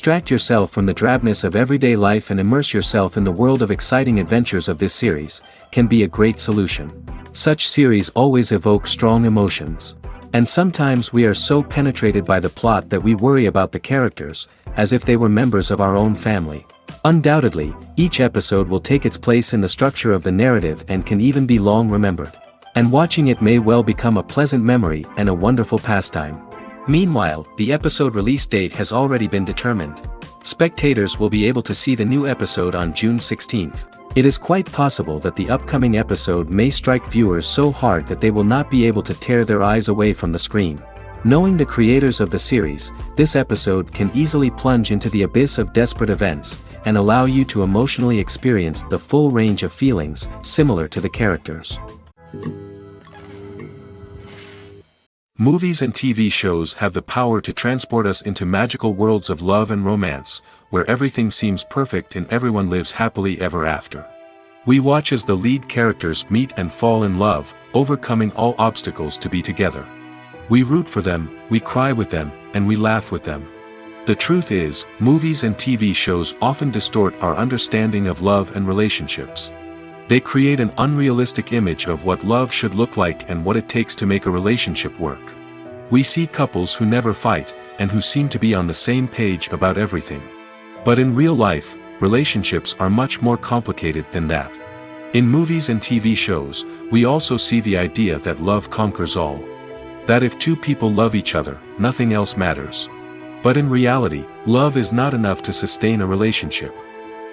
Distract yourself from the drabness of everyday life and immerse yourself in the world of exciting adventures of this series, can be a great solution. Such series always evoke strong emotions. And sometimes we are so penetrated by the plot that we worry about the characters, as if they were members of our own family. Undoubtedly, each episode will take its place in the structure of the narrative and can even be long remembered. And watching it may well become a pleasant memory and a wonderful pastime. Meanwhile, the episode release date has already been determined. Spectators will be able to see the new episode on June 16th. It is quite possible that the upcoming episode may strike viewers so hard that they will not be able to tear their eyes away from the screen. Knowing the creators of the series, this episode can easily plunge into the abyss of desperate events, and allow you to emotionally experience the full range of feelings similar to the characters. Movies and TV shows have the power to transport us into magical worlds of love and romance, where everything seems perfect and everyone lives happily ever after. We watch as the lead characters meet and fall in love, overcoming all obstacles to be together. We root for them, we cry with them, and we laugh with them. The truth is, movies and TV shows often distort our understanding of love and relationships. They create an unrealistic image of what love should look like and what it takes to make a relationship work. We see couples who never fight, and who seem to be on the same page about everything. But in real life, relationships are much more complicated than that. In movies and TV shows, we also see the idea that love conquers all. That if two people love each other, nothing else matters. But in reality, love is not enough to sustain a relationship.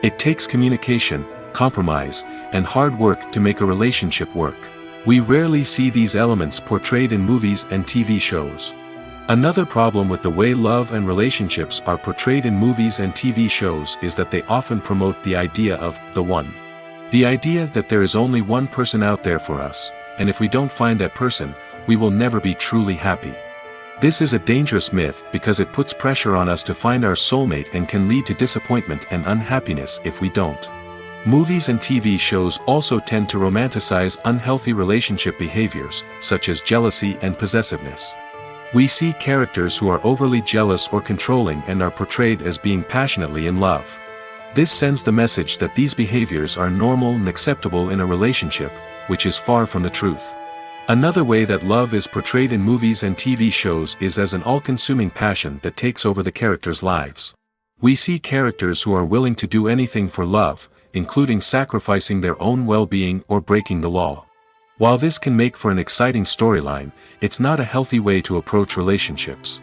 It takes communication, compromise, and hard work to make a relationship work. We rarely see these elements portrayed in movies and TV shows. Another problem with the way love and relationships are portrayed in movies and TV shows is that they often promote the idea of the one. The idea that there is only one person out there for us, and if we don't find that person, we will never be truly happy. This is a dangerous myth because it puts pressure on us to find our soulmate and can lead to disappointment and unhappiness if we don't. Movies and TV shows also tend to romanticize unhealthy relationship behaviors, such as jealousy and possessiveness. We see characters who are overly jealous or controlling and are portrayed as being passionately in love. This sends the message that these behaviors are normal and acceptable in a relationship, which is far from the truth. Another way that love is portrayed in movies and TV shows is as an all-consuming passion that takes over the characters' lives. We see characters who are willing to do anything for love, including sacrificing their own well-being or breaking the law. While this can make for an exciting storyline, it's not a healthy way to approach relationships.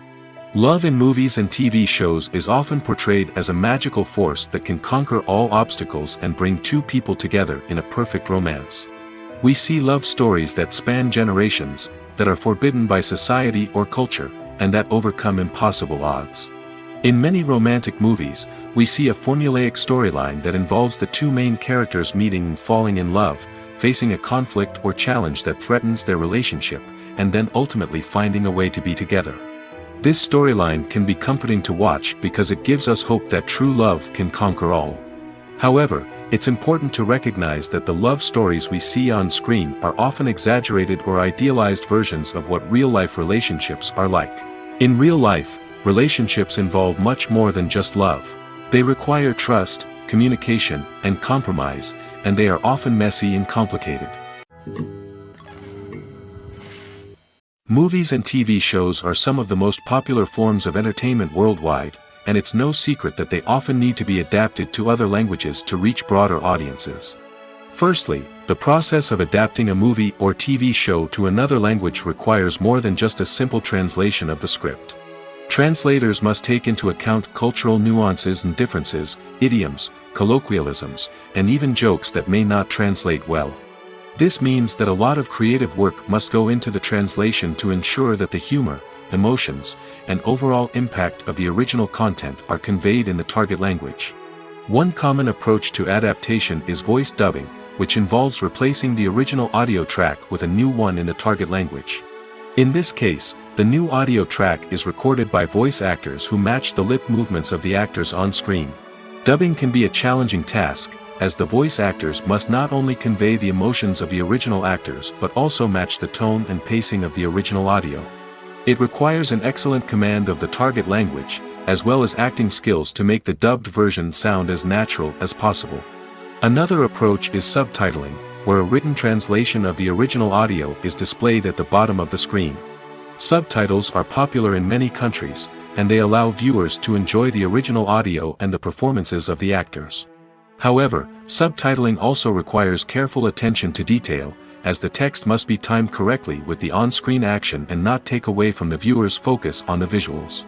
Love in movies and TV shows is often portrayed as a magical force that can conquer all obstacles and bring two people together in a perfect romance. We see love stories that span generations, that are forbidden by society or culture, and that overcome impossible odds. In many romantic movies, we see a formulaic storyline that involves the two main characters meeting and falling in love, facing a conflict or challenge that threatens their relationship, and then ultimately finding a way to be together. This storyline can be comforting to watch because it gives us hope that true love can conquer all. However, it's important to recognize that the love stories we see on screen are often exaggerated or idealized versions of what real-life relationships are like. In real life, relationships involve much more than just love. They require trust, communication, and compromise, and they are often messy and complicated. Movies and TV shows are some of the most popular forms of entertainment worldwide, and it's no secret that they often need to be adapted to other languages to reach broader audiences. Firstly, the process of adapting a movie or TV show to another language requires more than just a simple translation of the script. Translators must take into account cultural nuances and differences, idioms, colloquialisms, and even jokes that may not translate well. This means that a lot of creative work must go into the translation to ensure that the humor, emotions, and overall impact of the original content are conveyed in the target language. One common approach to adaptation is voice dubbing, which involves replacing the original audio track with a new one in the target language. In this case, the new audio track is recorded by voice actors who match the lip movements of the actors on screen. Dubbing can be a challenging task, as the voice actors must not only convey the emotions of the original actors but also match the tone and pacing of the original audio. It requires an excellent command of the target language, as well as acting skills to make the dubbed version sound as natural as possible. Another approach is subtitling, where a written translation of the original audio is displayed at the bottom of the screen. Subtitles are popular in many countries, and they allow viewers to enjoy the original audio and the performances of the actors. However, subtitling also requires careful attention to detail, as the text must be timed correctly with the on-screen action and not take away from the viewer's focus on the visuals.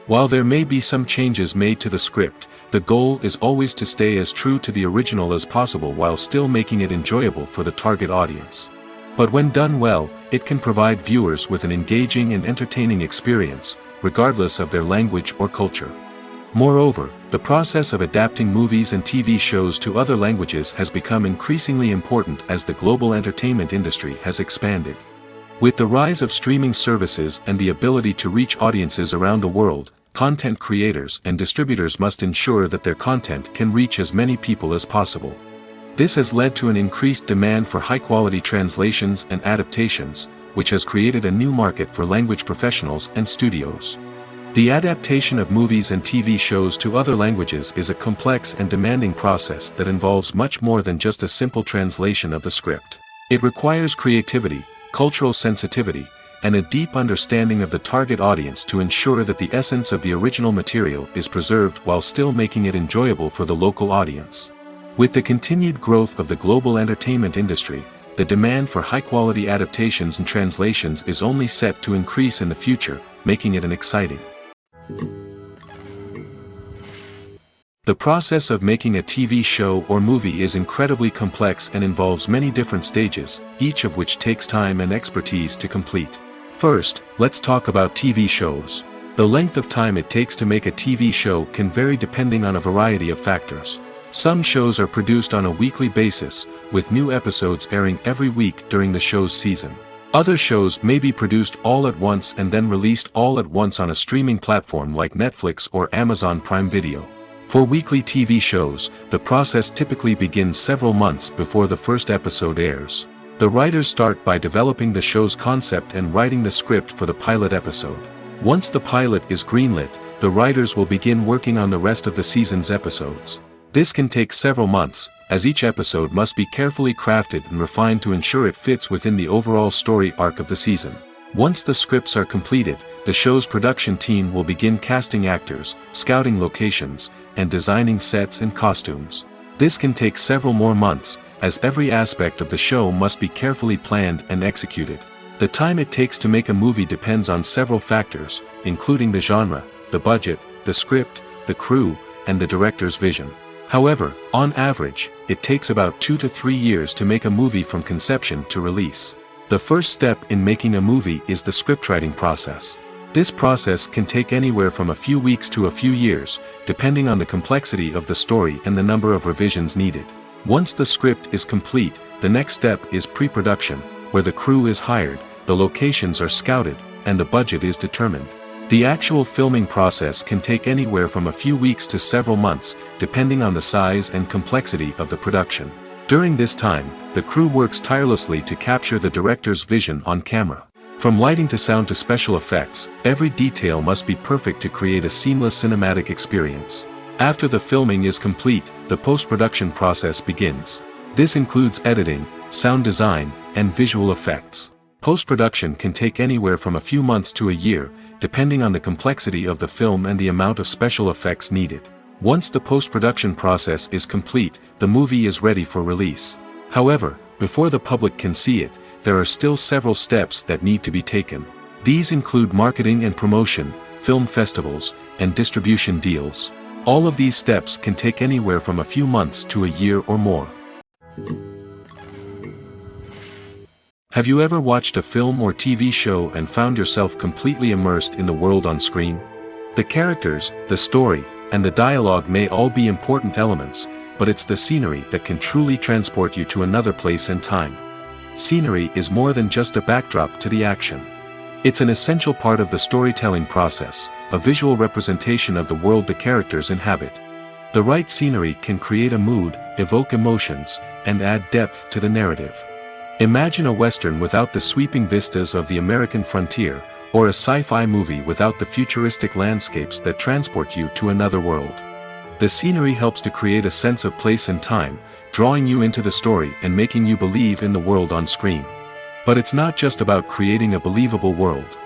While there may be some changes made to the script, the goal is always to stay as true to the original as possible while still making it enjoyable for the target audience. But when done well, it can provide viewers with an engaging and entertaining experience, regardless of their language or culture. Moreover, the process of adapting movies and TV shows to other languages has become increasingly important as the global entertainment industry has expanded. With the rise of streaming services and the ability to reach audiences around the world, content creators and distributors must ensure that their content can reach as many people as possible. This has led to an increased demand for high-quality translations and adaptations, which has created a new market for language professionals and studios. The adaptation of movies and TV shows to other languages is a complex and demanding process that involves much more than just a simple translation of the script. It requires creativity, cultural sensitivity, and a deep understanding of the target audience to ensure that the essence of the original material is preserved while still making it enjoyable for the local audience. With the continued growth of the global entertainment industry, the demand for high-quality adaptations and translations is only set to increase in the future, making it exciting. The process of making a TV show or movie is incredibly complex and involves many different stages, each of which takes time and expertise to complete. First, let's talk about TV shows. The length of time it takes to make a TV show can vary depending on a variety of factors. Some shows are produced on a weekly basis, with new episodes airing every week during the show's season. Other shows may be produced all at once and then released all at once on a streaming platform like Netflix or Amazon Prime Video. For weekly TV shows, the process typically begins several months before the first episode airs. The writers start by developing the show's concept and writing the script for the pilot episode. Once the pilot is greenlit, the writers will begin working on the rest of the season's episodes. This can take several months, as each episode must be carefully crafted and refined to ensure it fits within the overall story arc of the season. Once the scripts are completed, the show's production team will begin casting actors, scouting locations, and designing sets and costumes. This can take several more months, as every aspect of the show must be carefully planned and executed. The time it takes to make a movie depends on several factors, including the genre, the budget, the script, the crew, and the director's vision. However, on average, it takes about 2 to 3 years to make a movie from conception to release. The first step in making a movie is the scriptwriting process. This process can take anywhere from a few weeks to a few years, depending on the complexity of the story and the number of revisions needed. Once the script is complete, the next step is pre-production, where the crew is hired, the locations are scouted, and the budget is determined. The actual filming process can take anywhere from a few weeks to several months, depending on the size and complexity of the production. During this time, the crew works tirelessly to capture the director's vision on camera. From lighting to sound to special effects, every detail must be perfect to create a seamless cinematic experience. After the filming is complete, the post-production process begins. This includes editing, sound design, and visual effects. Post-production can take anywhere from a few months to a year, depending on the complexity of the film and the amount of special effects needed. Once the post-production process is complete, the movie is ready for release. However, before the public can see it, there are still several steps that need to be taken. These include marketing and promotion, film festivals, and distribution deals. All of these steps can take anywhere from a few months to a year or more. Have you ever watched a film or TV show and found yourself completely immersed in the world on screen? The characters, the story, and the dialogue may all be important elements, but it's the scenery that can truly transport you to another place and time. Scenery is more than just a backdrop to the action. It's an essential part of the storytelling process, a visual representation of the world the characters inhabit. The right scenery can create a mood, evoke emotions, and add depth to the narrative. Imagine a western without the sweeping vistas of the American frontier, or a sci-fi movie without the futuristic landscapes that transport you to another world. The scenery helps to create a sense of place and time, drawing you into the story and making you believe in the world on screen. But it's not just about creating a believable world.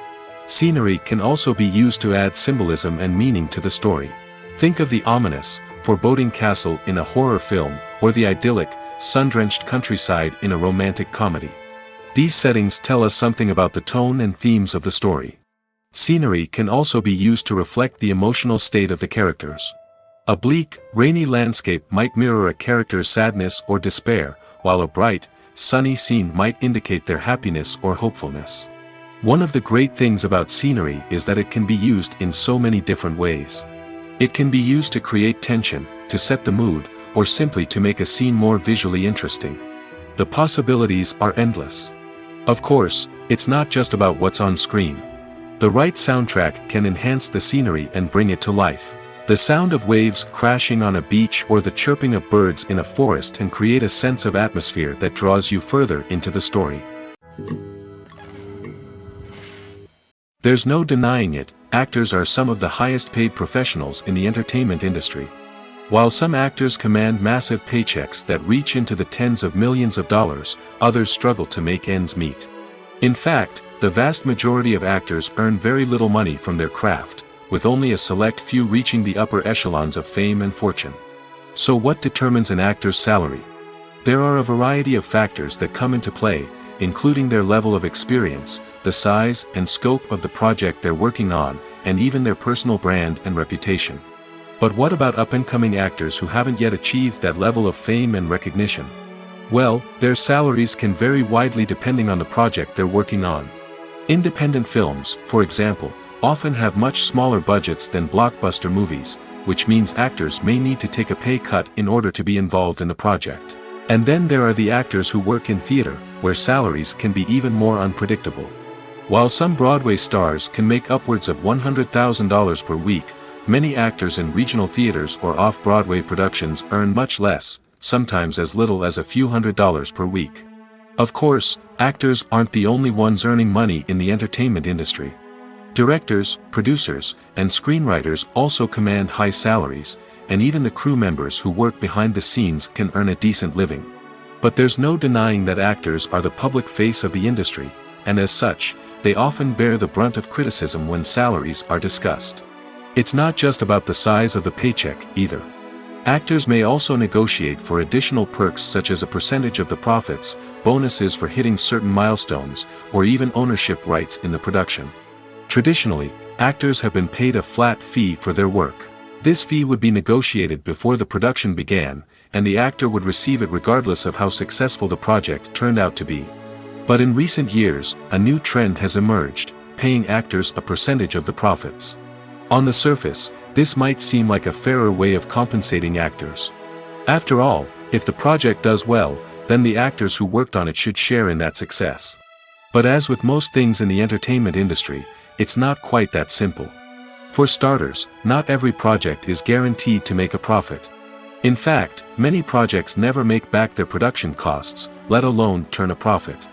Scenery can also be used to add symbolism and meaning to the story. Think of the ominous, foreboding castle in a horror film, or the idyllic, sun-drenched countryside in a romantic comedy. These settings tell us something about the tone and themes of the story. Scenery can also be used to reflect the emotional state of the characters. A bleak, rainy landscape might mirror a character's sadness or despair, while a bright, sunny scene might indicate their happiness or hopefulness. One of the great things about scenery is that it can be used in so many different ways. It can be used to create tension, to set the mood, or simply to make a scene more visually interesting. The possibilities are endless. Of course, it's not just about what's on screen. The right soundtrack can enhance the scenery and bring it to life. The sound of waves crashing on a beach or the chirping of birds in a forest can create a sense of atmosphere that draws you further into the story. There's no denying it, actors are some of the highest paid professionals in the entertainment industry. While some actors command massive paychecks that reach into the tens of millions of dollars, others struggle to make ends meet. In fact, the vast majority of actors earn very little money from their craft, with only a select few reaching the upper echelons of fame and fortune. So what determines an actor's salary? There are a variety of factors that come into play, including their level of experience, the size and scope of the project they're working on, and even their personal brand and reputation. But what about up-and-coming actors who haven't yet achieved that level of fame and recognition? Well, their salaries can vary widely depending on the project they're working on. Independent films, for example, often have much smaller budgets than blockbuster movies, which means actors may need to take a pay cut in order to be involved in the project. And then there are the actors who work in theater, where salaries can be even more unpredictable. While some Broadway stars can make upwards of $100,000 per week, many actors in regional theaters or off-Broadway productions earn much less, sometimes as little as a few $100s per week. Of course, actors aren't the only ones earning money in the entertainment industry. Directors, producers, and screenwriters also command high salaries, and even the crew members who work behind the scenes can earn a decent living. But there's no denying that actors are the public face of the industry, and as such, they often bear the brunt of criticism when salaries are discussed. It's not just about the size of the paycheck, either. Actors may also negotiate for additional perks such as a percentage of the profits, bonuses for hitting certain milestones, or even ownership rights in the production. Traditionally, actors have been paid a flat fee for their work. This fee would be negotiated before the production began, and the actor would receive it regardless of how successful the project turned out to be. But in recent years, a new trend has emerged, paying actors a percentage of the profits. On the surface, this might seem like a fairer way of compensating actors. After all, if the project does well, then the actors who worked on it should share in that success. But as with most things in the entertainment industry, it's not quite that simple. For starters, not every project is guaranteed to make a profit. In fact, many projects never make back their production costs, let alone turn a profit.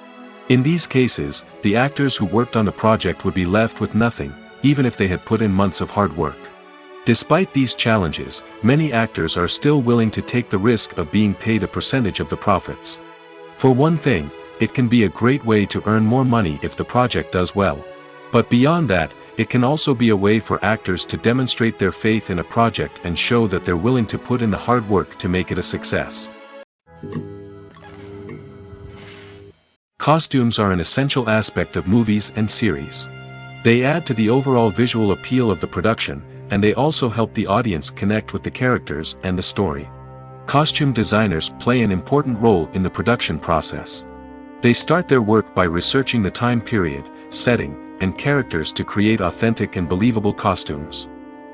In these cases, the actors who worked on the project would be left with nothing, even if they had put in months of hard work. Despite these challenges, many actors are still willing to take the risk of being paid a percentage of the profits. For one thing, it can be a great way to earn more money if the project does well. But beyond that, it can also be a way for actors to demonstrate their faith in a project and show that they're willing to put in the hard work to make it a success. Costumes are an essential aspect of movies and series. They add to the overall visual appeal of the production, and they also help the audience connect with the characters and the story. Costume designers play an important role in the production process. They start their work by researching the time period, setting, and characters to create authentic and believable costumes.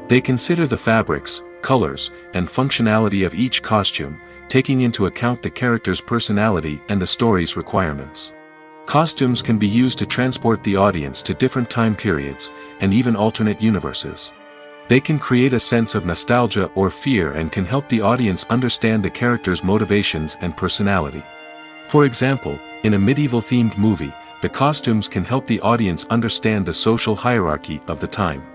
They consider the fabrics, colors, and functionality of each costume, taking into account the character's personality and the story's requirements. Costumes can be used to transport the audience to different time periods, and even alternate universes. They can create a sense of nostalgia or fear and can help the audience understand the character's motivations and personality. For example, in a medieval-themed movie, the costumes can help the audience understand the social hierarchy of the time.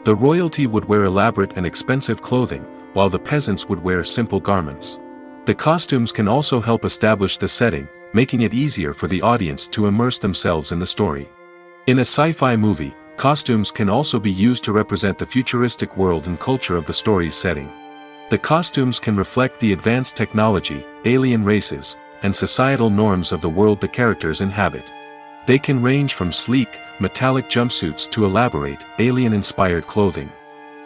The royalty would wear elaborate and expensive clothing, while the peasants would wear simple garments. The costumes can also help establish the setting, making it easier for the audience to immerse themselves in the story. In a sci-fi movie, costumes can also be used to represent the futuristic world and culture of the story's setting. The costumes can reflect the advanced technology, alien races, and societal norms of the world the characters inhabit. They can range from sleek, metallic jumpsuits to elaborate, alien-inspired clothing.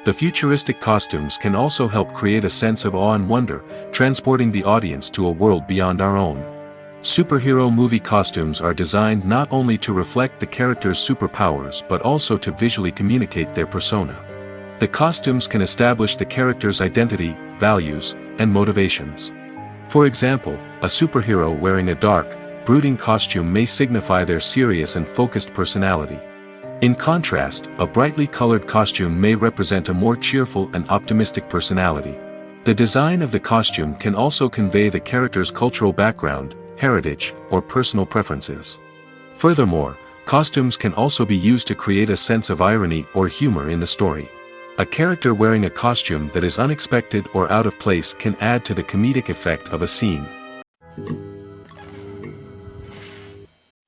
The futuristic costumes can also help create a sense of awe and wonder, transporting the audience to a world beyond our own. Superhero movie costumes are designed not only to reflect the character's superpowers but also to visually communicate their persona. The costumes can establish the character's identity, values, and motivations. For example, a superhero wearing a dark, brooding costume may signify their serious and focused personality. In contrast, a brightly colored costume may represent a more cheerful and optimistic personality. The design of the costume can also convey the character's cultural background, heritage, or personal preferences. Furthermore, costumes can also be used to create a sense of irony or humor in the story. A character wearing a costume that is unexpected or out of place can add to the comedic effect of a scene.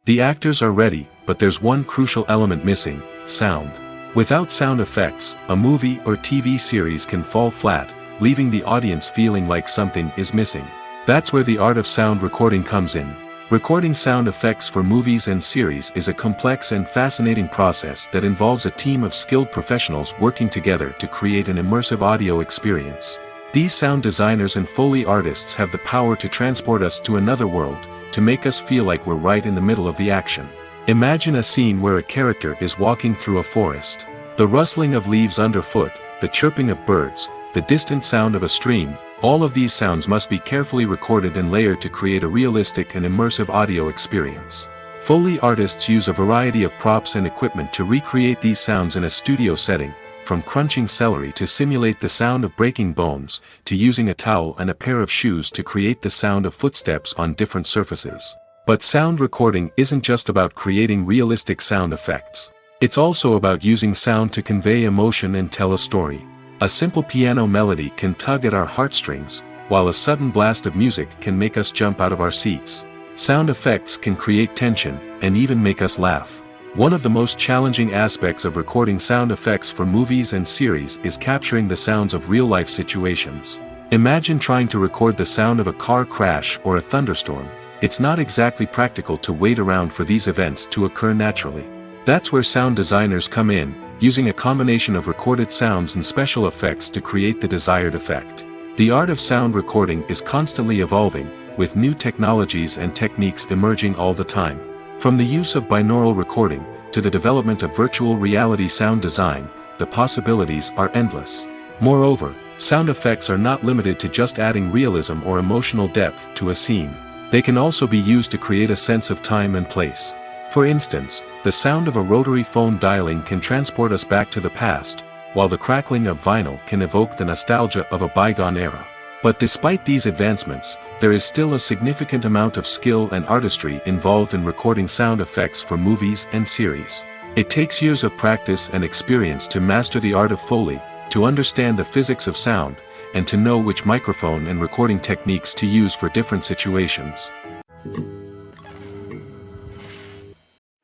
The actors are ready, but there's one crucial element missing: sound. Without sound effects, a movie or TV series can fall flat, leaving the audience feeling like something is missing. That's where the art of sound recording comes in. Recording sound effects for movies and series is a complex and fascinating process that involves a team of skilled professionals working together to create an immersive audio experience. These sound designers and Foley artists have the power to transport us to another world, to make us feel like we're right in the middle of the action. Imagine a scene where a character is walking through a forest. The rustling of leaves underfoot, the chirping of birds, the distant sound of a stream, all of these sounds must be carefully recorded and layered to create a realistic and immersive audio experience. Foley artists use a variety of props and equipment to recreate these sounds in a studio setting, from crunching celery to simulate the sound of breaking bones, to using a towel and a pair of shoes to create the sound of footsteps on different surfaces. But sound recording isn't just about creating realistic sound effects. It's also about using sound to convey emotion and tell a story. A simple piano melody can tug at our heartstrings, while a sudden blast of music can make us jump out of our seats. Sound effects can create tension, and even make us laugh. One of the most challenging aspects of recording sound effects for movies and series is capturing the sounds of real-life situations. Imagine trying to record the sound of a car crash or a thunderstorm. It's not exactly practical to wait around for these events to occur naturally. That's where sound designers come in, using a combination of recorded sounds and special effects to create the desired effect. The art of sound recording is constantly evolving, with new technologies and techniques emerging all the time. From the use of binaural recording, to the development of virtual reality sound design, the possibilities are endless. Moreover, sound effects are not limited to just adding realism or emotional depth to a scene. They can also be used to create a sense of time and place. For instance, the sound of a rotary phone dialing can transport us back to the past, while the crackling of vinyl can evoke the nostalgia of a bygone era. But despite these advancements, there is still a significant amount of skill and artistry involved in recording sound effects for movies and series. It takes years of practice and experience to master the art of Foley, to understand the physics of sound, and to know which microphone and recording techniques to use for different situations.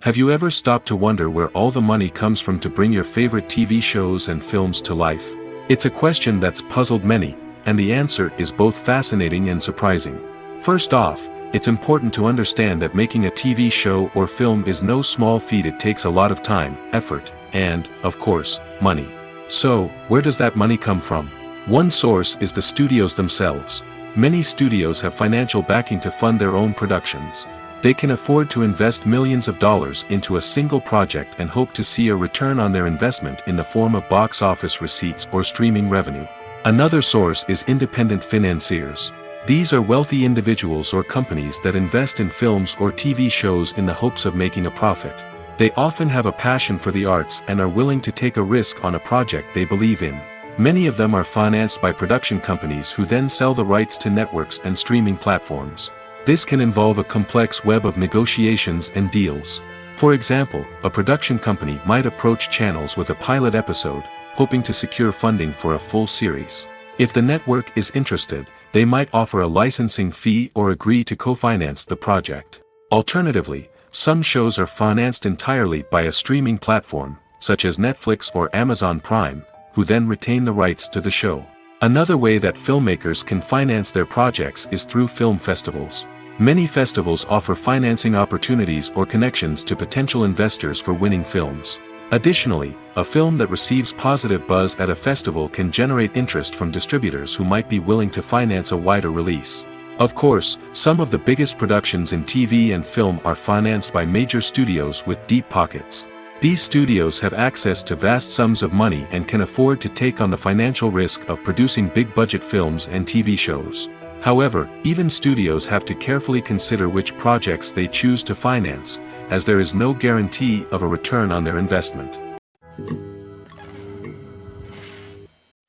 Have you ever stopped to wonder where all the money comes from to bring your favorite TV shows and films to life? It's a question that's puzzled many, and the answer is both fascinating and surprising. First off, it's important to understand that making a TV show or film is no small feat. It takes a lot of time, effort, and, of course, money. So, where does that money come from? One source is the studios themselves. Many studios have financial backing to fund their own productions. They can afford to invest millions of dollars into a single project and hope to see a return on their investment in the form of box office receipts or streaming revenue. Another source is independent financiers. These are wealthy individuals or companies that invest in films or TV shows in the hopes of making a profit. They often have a passion for the arts and are willing to take a risk on a project they believe in. Many of them are financed by production companies who then sell the rights to networks and streaming platforms. This can involve a complex web of negotiations and deals. For example, a production company might approach channels with a pilot episode, hoping to secure funding for a full series. If the network is interested, they might offer a licensing fee or agree to co-finance the project. Alternatively, some shows are financed entirely by a streaming platform, such as Netflix or Amazon Prime, who then retain the rights to the show. Another way that filmmakers can finance their projects is through film festivals. Many festivals offer financing opportunities or connections to potential investors for winning films. Additionally, a film that receives positive buzz at a festival can generate interest from distributors who might be willing to finance a wider release. Of course, some of the biggest productions in TV and film are financed by major studios with deep pockets. These studios have access to vast sums of money and can afford to take on the financial risk of producing big-budget films and TV shows. However, even studios have to carefully consider which projects they choose to finance, as there is no guarantee of a return on their investment.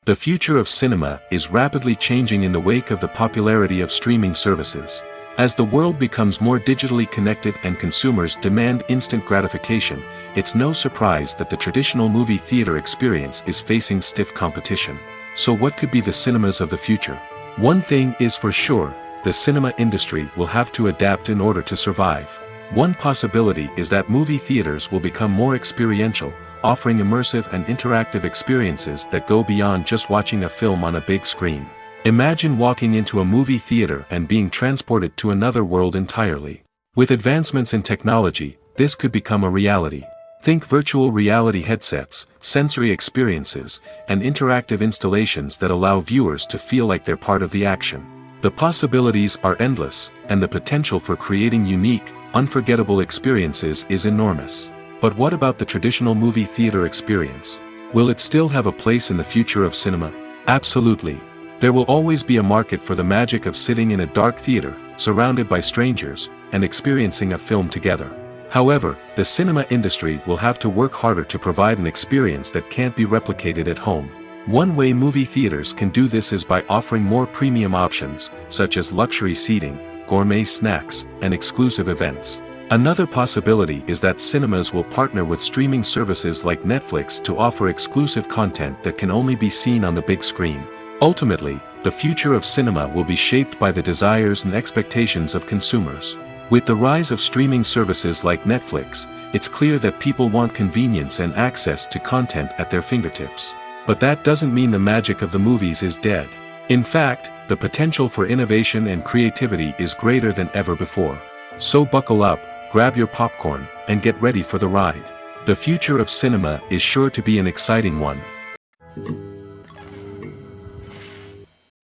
The future of cinema is rapidly changing in the wake of the popularity of streaming services. As the world becomes more digitally connected and consumers demand instant gratification, it's no surprise that the traditional movie theater experience is facing stiff competition. So what could be the cinemas of the future? One thing is for sure, the cinema industry will have to adapt in order to survive. One possibility is that movie theaters will become more experiential, offering immersive and interactive experiences that go beyond just watching a film on a big screen. Imagine walking into a movie theater and being transported to another world entirely. With advancements in technology, this could become a reality. Think virtual reality headsets, sensory experiences, and interactive installations that allow viewers to feel like they're part of the action. The possibilities are endless, and the potential for creating unique, unforgettable experiences is enormous. But what about the traditional movie theater experience? Will it still have a place in the future of cinema? Absolutely. There will always be a market for the magic of sitting in a dark theater, surrounded by strangers, and experiencing a film together. However, the cinema industry will have to work harder to provide an experience that can't be replicated at home. One way movie theaters can do this is by offering more premium options, such as luxury seating, gourmet snacks, and exclusive events. Another possibility is that cinemas will partner with streaming services like Netflix to offer exclusive content that can only be seen on the big screen. Ultimately, the future of cinema will be shaped by the desires and expectations of consumers. With the rise of streaming services like Netflix, it's clear that people want convenience and access to content at their fingertips. But that doesn't mean the magic of the movies is dead. In fact, the potential for innovation and creativity is greater than ever before. So buckle up, grab your popcorn, and get ready for the ride. The future of cinema is sure to be an exciting one.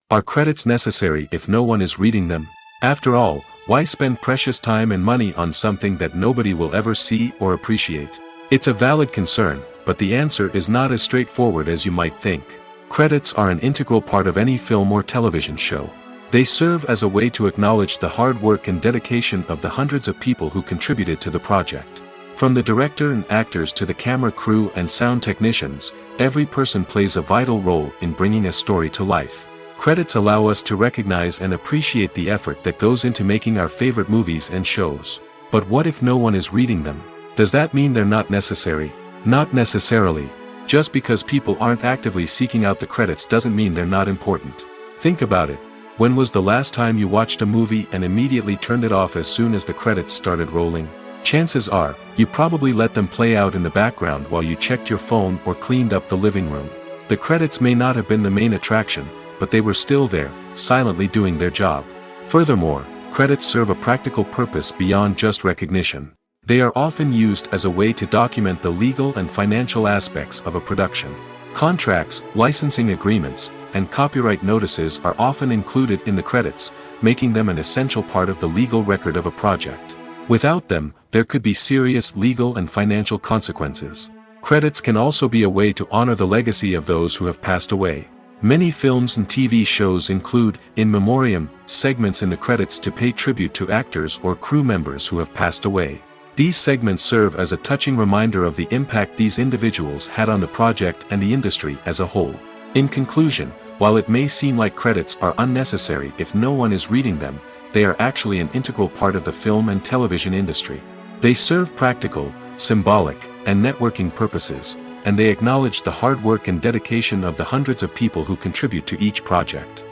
Are credits necessary if no one is reading them? After all, why spend precious time and money on something that nobody will ever see or appreciate? It's a valid concern, but the answer is not as straightforward as you might think. Credits are an integral part of any film or television show. They serve as a way to acknowledge the hard work and dedication of the hundreds of people who contributed to the project. From the director and actors to the camera crew and sound technicians, every person plays a vital role in bringing a story to life. Credits allow us to recognize and appreciate the effort that goes into making our favorite movies and shows. But what if no one is reading them? Does that mean they're not necessary? Not necessarily. Just because people aren't actively seeking out the credits doesn't mean they're not important. Think about it. When was the last time you watched a movie and immediately turned it off as soon as the credits started rolling? Chances are, you probably let them play out in the background while you checked your phone or cleaned up the living room. The credits may not have been the main attraction, but they were still there, silently doing their job. Furthermore, credits serve a practical purpose beyond just recognition. They are often used as a way to document the legal and financial aspects of a production. Contracts, licensing agreements, and copyright notices are often included in the credits, making them an essential part of the legal record of a project. Without them, there could be serious legal and financial consequences. Credits can also be a way to honor the legacy of those who have passed away. Many films and TV shows include, in memoriam, segments in the credits to pay tribute to actors or crew members who have passed away. These segments serve as a touching reminder of the impact these individuals had on the project and the industry as a whole. In conclusion, while it may seem like credits are unnecessary if no one is reading them, they are actually an integral part of the film and television industry. They serve practical, symbolic, and networking purposes, and they acknowledge the hard work and dedication of the hundreds of people who contribute to each project.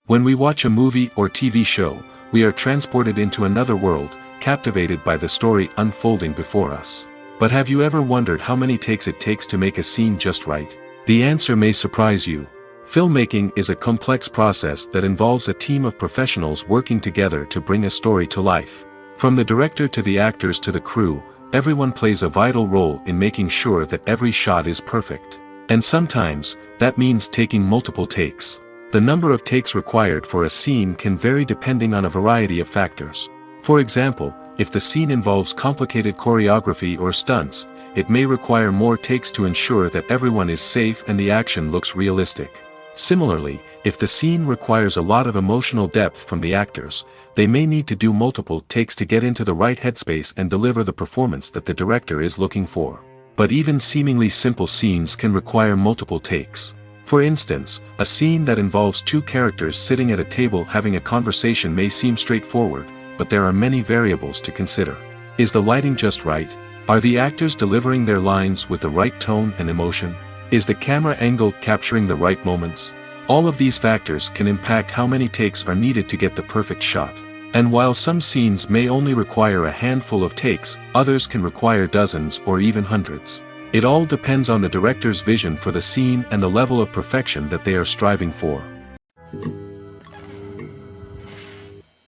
When we watch a movie or TV show, we are transported into another world, captivated by the story unfolding before us. But have you ever wondered how many takes it takes to make a scene just right? The answer may surprise you. Filmmaking is a complex process that involves a team of professionals working together to bring a story to life. From the director to the actors to the crew, everyone plays a vital role in making sure that every shot is perfect. And sometimes, that means taking multiple takes. The number of takes required for a scene can vary depending on a variety of factors. For example, if the scene involves complicated choreography or stunts, it may require more takes to ensure that everyone is safe and the action looks realistic. Similarly, if the scene requires a lot of emotional depth from the actors, they may need to do multiple takes to get into the right headspace and deliver the performance that the director is looking for. But even seemingly simple scenes can require multiple takes. For instance, a scene that involves two characters sitting at a table having a conversation may seem straightforward, but there are many variables to consider. Is the lighting just right? Are the actors delivering their lines with the right tone and emotion? Is the camera angle capturing the right moments? All of these factors can impact how many takes are needed to get the perfect shot. And while some scenes may only require a handful of takes, others can require dozens or even hundreds. It all depends on the director's vision for the scene and the level of perfection that they are striving for.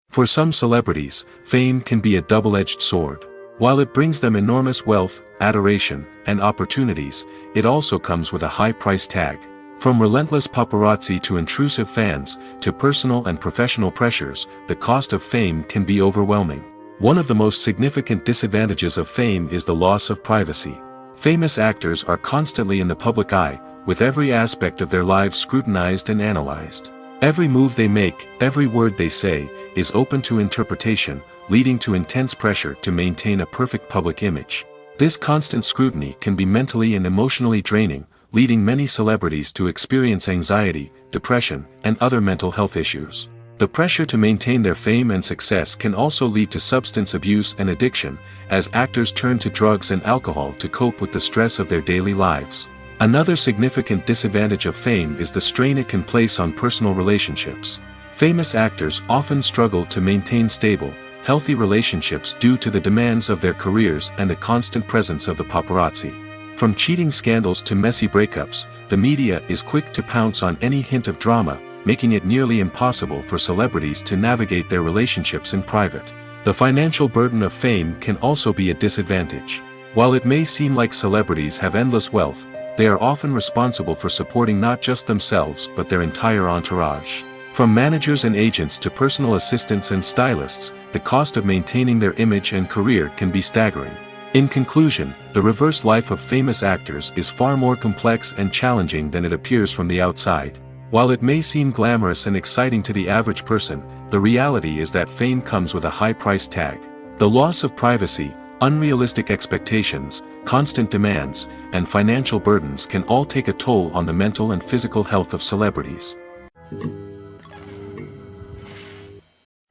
For some celebrities, fame can be a double-edged sword. While it brings them enormous wealth, adoration, and opportunities, it also comes with a high price tag. From relentless paparazzi to intrusive fans, to personal and professional pressures, the cost of fame can be overwhelming. One of the most significant disadvantages of fame is the loss of privacy. Famous actors are constantly in the public eye, with every aspect of their lives scrutinized and analyzed. Every move they make, every word they say, is open to interpretation, leading to intense pressure to maintain a perfect public image. This constant scrutiny can be mentally and emotionally draining, leading many celebrities to experience anxiety, depression, and other mental health issues. The pressure to maintain their fame and success can also lead to substance abuse and addiction, as actors turn to drugs and alcohol to cope with the stress of their daily lives. Another significant disadvantage of fame is the strain it can place on personal relationships. Famous actors often struggle to maintain stable, healthy relationships due to the demands of their careers and the constant presence of the paparazzi. From cheating scandals to messy breakups, the media is quick to pounce on any hint of drama, making it nearly impossible for celebrities to navigate their relationships in private. The financial burden of fame can also be a disadvantage. While it may seem like celebrities have endless wealth, they are often responsible for supporting not just themselves but their entire entourage. From managers and agents to personal assistants and stylists, the cost of maintaining their image and career can be staggering. In conclusion, the reverse life of famous actors is far more complex and challenging than it appears from the outside. While it may seem glamorous and exciting to the average person, the reality is that fame comes with a high price tag. The loss of privacy, unrealistic expectations, constant demands, and financial burdens can all take a toll on the mental and physical health of celebrities.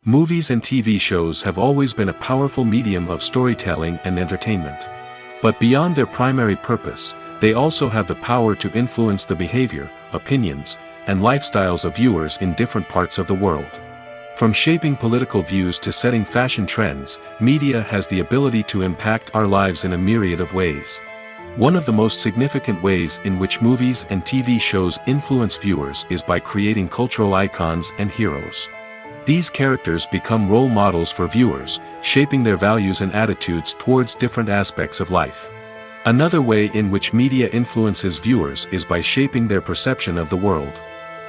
Movies and TV shows have always been a powerful medium of storytelling and entertainment. But beyond their primary purpose, they also have the power to influence the behavior, opinions, and lifestyles of viewers in different parts of the world. From shaping political views to setting fashion trends, media has the ability to impact our lives in a myriad of ways. One of the most significant ways in which movies and TV shows influence viewers is by creating cultural icons and heroes. These characters become role models for viewers, shaping their values and attitudes towards different aspects of life. Another way in which media influences viewers is by shaping their perception of the world.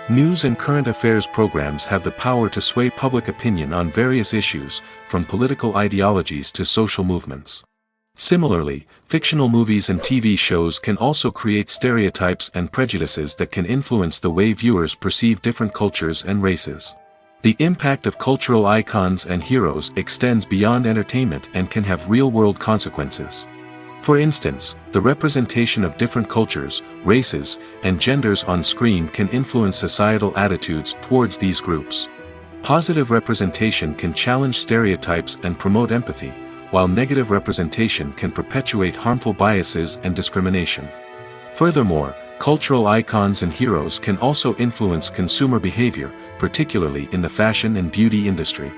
News and current affairs programs have the power to sway public opinion on various issues, from political ideologies to social movements. Similarly, fictional movies and TV shows can also create stereotypes and prejudices that can influence the way viewers perceive different cultures and races. The impact of cultural icons and heroes extends beyond entertainment and can have real-world consequences. For instance, the representation of different cultures, races, and genders on screen can influence societal attitudes towards these groups. Positive representation can challenge stereotypes and promote empathy, while negative representation can perpetuate harmful biases and discrimination. Furthermore, cultural icons and heroes can also influence consumer behavior, particularly in the fashion and beauty industry.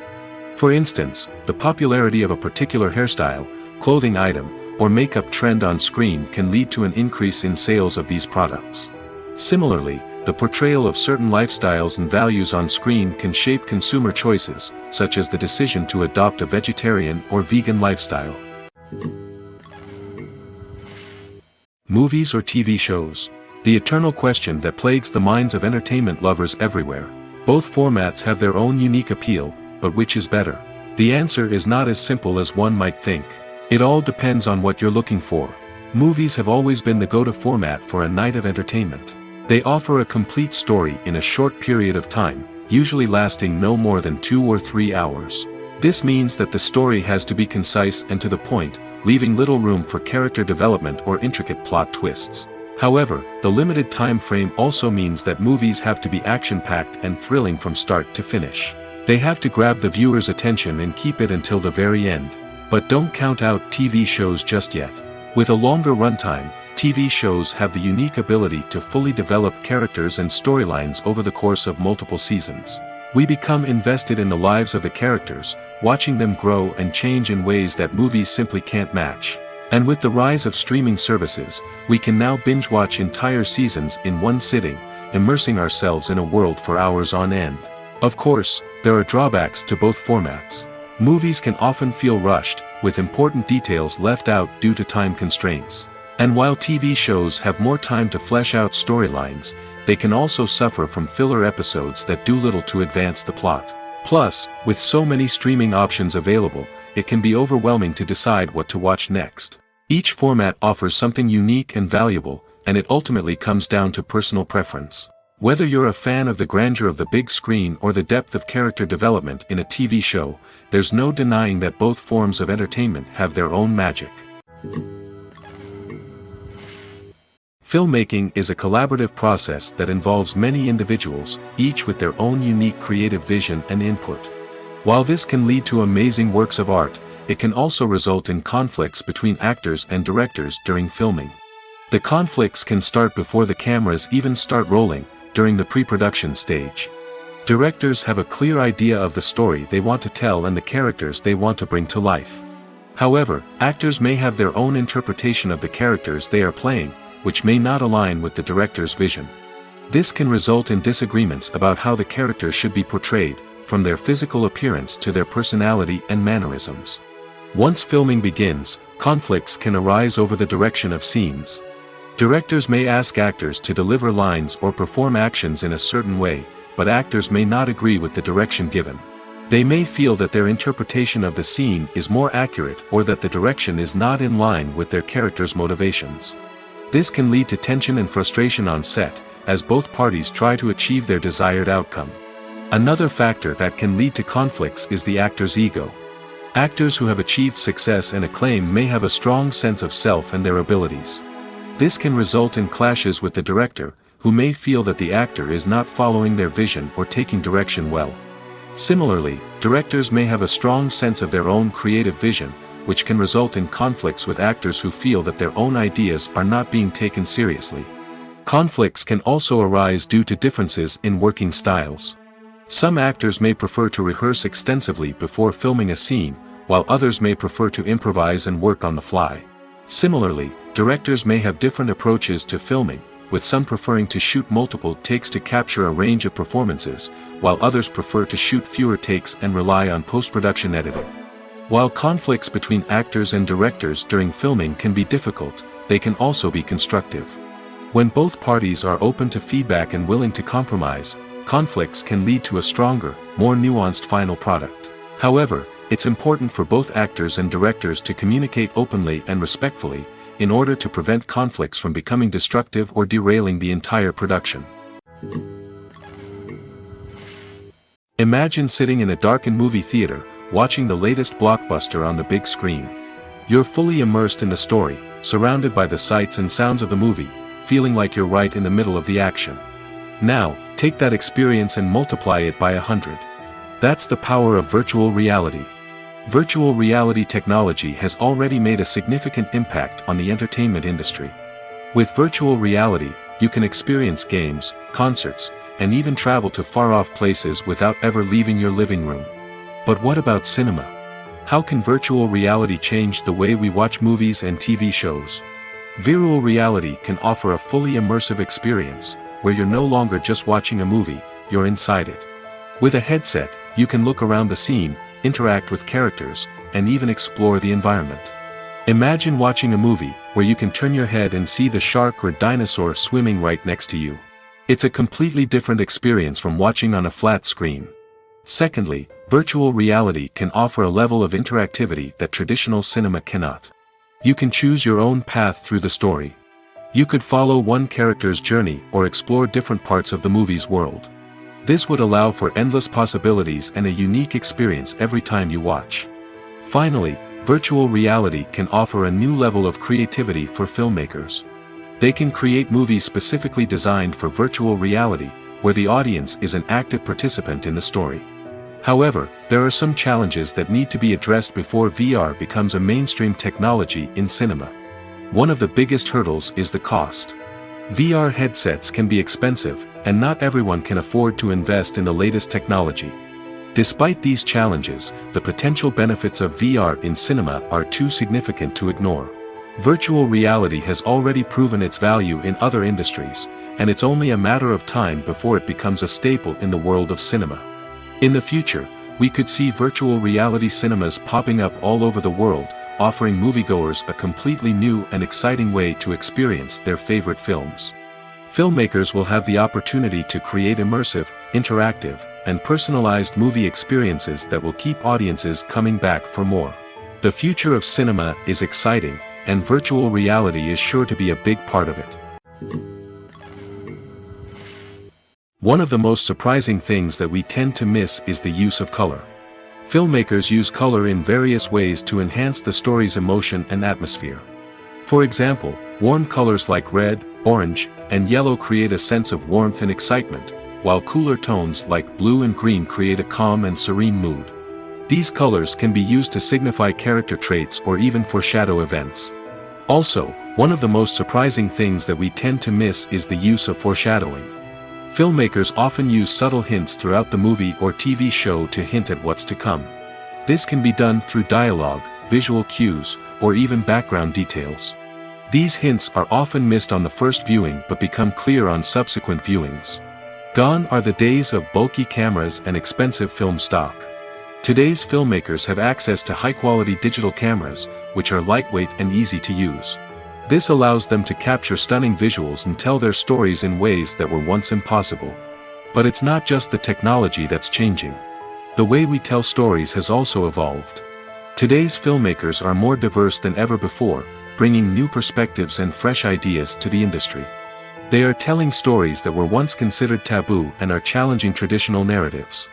For instance, the popularity of a particular hairstyle, clothing item, or makeup trend on screen can lead to an increase in sales of these products. Similarly, the portrayal of certain lifestyles and values on screen can shape consumer choices, such as the decision to adopt a vegetarian or vegan lifestyle. Movies or TV shows? The eternal question that plagues the minds of entertainment lovers everywhere. Both formats have their own unique appeal, but which is better? The answer is not as simple as one might think. It all depends on what you're looking for. Movies have always been the go-to format for a night of entertainment. They offer a complete story in a short period of time, usually lasting no more than 2 or 3 hours. This means that the story has to be concise and to the point, leaving little room for character development or intricate plot twists. However, the limited time frame also means that movies have to be action-packed and thrilling from start to finish. They have to grab the viewer's attention and keep it until the very end. But don't count out TV shows just yet. With a longer runtime, TV shows have the unique ability to fully develop characters and storylines over the course of multiple seasons. We become invested in the lives of the characters, watching them grow and change in ways that movies simply can't match. And with the rise of streaming services, we can now binge-watch entire seasons in one sitting, immersing ourselves in a world for hours on end. Of course, there are drawbacks to both formats. Movies can often feel rushed, with important details left out due to time constraints. And while TV shows have more time to flesh out storylines, they can also suffer from filler episodes that do little to advance the plot. Plus, with so many streaming options available, it can be overwhelming to decide what to watch next. Each format offers something unique and valuable, and it ultimately comes down to personal preference. Whether you're a fan of the grandeur of the big screen or the depth of character development in a TV show, there's no denying that both forms of entertainment have their own magic. Filmmaking is a collaborative process that involves many individuals, each with their own unique creative vision and input. While this can lead to amazing works of art, it can also result in conflicts between actors and directors during filming. The conflicts can start before the cameras even start rolling, during the pre-production stage. Directors have a clear idea of the story they want to tell and the characters they want to bring to life. However, actors may have their own interpretation of the characters they are playing, which may not align with the director's vision. This can result in disagreements about how the characters should be portrayed, from their physical appearance to their personality and mannerisms. Once filming begins, conflicts can arise over the direction of scenes. Directors may ask actors to deliver lines or perform actions in a certain way, but actors may not agree with the direction given. They may feel that their interpretation of the scene is more accurate or that the direction is not in line with their character's motivations. This can lead to tension and frustration on set, as both parties try to achieve their desired outcome. Another factor that can lead to conflicts is the actor's ego. Actors who have achieved success and acclaim may have a strong sense of self and their abilities. This can result in clashes with the director, who may feel that the actor is not following their vision or taking direction well. Similarly, directors may have a strong sense of their own creative vision, which can result in conflicts with actors who feel that their own ideas are not being taken seriously. Conflicts can also arise due to differences in working styles. Some actors may prefer to rehearse extensively before filming a scene, while others may prefer to improvise and work on the fly. Similarly, directors may have different approaches to filming, with some preferring to shoot multiple takes to capture a range of performances, while others prefer to shoot fewer takes and rely on post-production editing. While conflicts between actors and directors during filming can be difficult, they can also be constructive. When both parties are open to feedback and willing to compromise, conflicts can lead to a stronger, more nuanced final product. However, it's important for both actors and directors to communicate openly and respectfully, in order to prevent conflicts from becoming destructive or derailing the entire production. Imagine sitting in a darkened movie theater, watching the latest blockbuster on the big screen. You're fully immersed in the story, surrounded by the sights and sounds of the movie, feeling like you're right in the middle of the action. Now, take that experience and multiply it by 100. That's the power of virtual reality. Virtual reality technology has already made a significant impact on the entertainment industry. With virtual reality, you can experience games, concerts, and even travel to far-off places without ever leaving your living room. But what about cinema? How can virtual reality change the way we watch movies and TV shows? Virtual reality can offer a fully immersive experience, where you're no longer just watching a movie, you're inside it. With a headset, you can look around the scene, interact with characters, and even explore the environment. Imagine watching a movie where you can turn your head and see the shark or dinosaur swimming right next to you. It's a completely different experience from watching on a flat screen. Secondly, virtual reality can offer a level of interactivity that traditional cinema cannot. You can choose your own path through the story. You could follow one character's journey or explore different parts of the movie's world. This would allow for endless possibilities and a unique experience every time you watch. Finally, virtual reality can offer a new level of creativity for filmmakers. They can create movies specifically designed for virtual reality, where the audience is an active participant in the story. However, there are some challenges that need to be addressed before VR becomes a mainstream technology in cinema. One of the biggest hurdles is the cost. VR headsets can be expensive, and not everyone can afford to invest in the latest technology. Despite these challenges, the potential benefits of VR in cinema are too significant to ignore. Virtual reality has already proven its value in other industries, and it's only a matter of time before it becomes a staple in the world of cinema. In the future, we could see virtual reality cinemas popping up all over the world, offering moviegoers a completely new and exciting way to experience their favorite films. Filmmakers will have the opportunity to create immersive, interactive, and personalized movie experiences that will keep audiences coming back for more. The future of cinema is exciting, and virtual reality is sure to be a big part of it. One of the most surprising things that we tend to miss is the use of color. Filmmakers use color in various ways to enhance the story's emotion and atmosphere. For example, warm colors like red, orange, and yellow create a sense of warmth and excitement, while cooler tones like blue and green create a calm and serene mood. These colors can be used to signify character traits or even foreshadow events. Also, one of the most surprising things that we tend to miss is the use of foreshadowing. Filmmakers often use subtle hints throughout the movie or TV show to hint at what's to come. This can be done through dialogue, visual cues, or even background details. These hints are often missed on the first viewing but become clear on subsequent viewings. Gone are the days of bulky cameras and expensive film stock. Today's filmmakers have access to high-quality digital cameras, which are lightweight and easy to use. This allows them to capture stunning visuals and tell their stories in ways that were once impossible. But it's not just the technology that's changing. The way we tell stories has also evolved. Today's filmmakers are more diverse than ever before, bringing new perspectives and fresh ideas to the industry. They are telling stories that were once considered taboo and are challenging traditional narratives.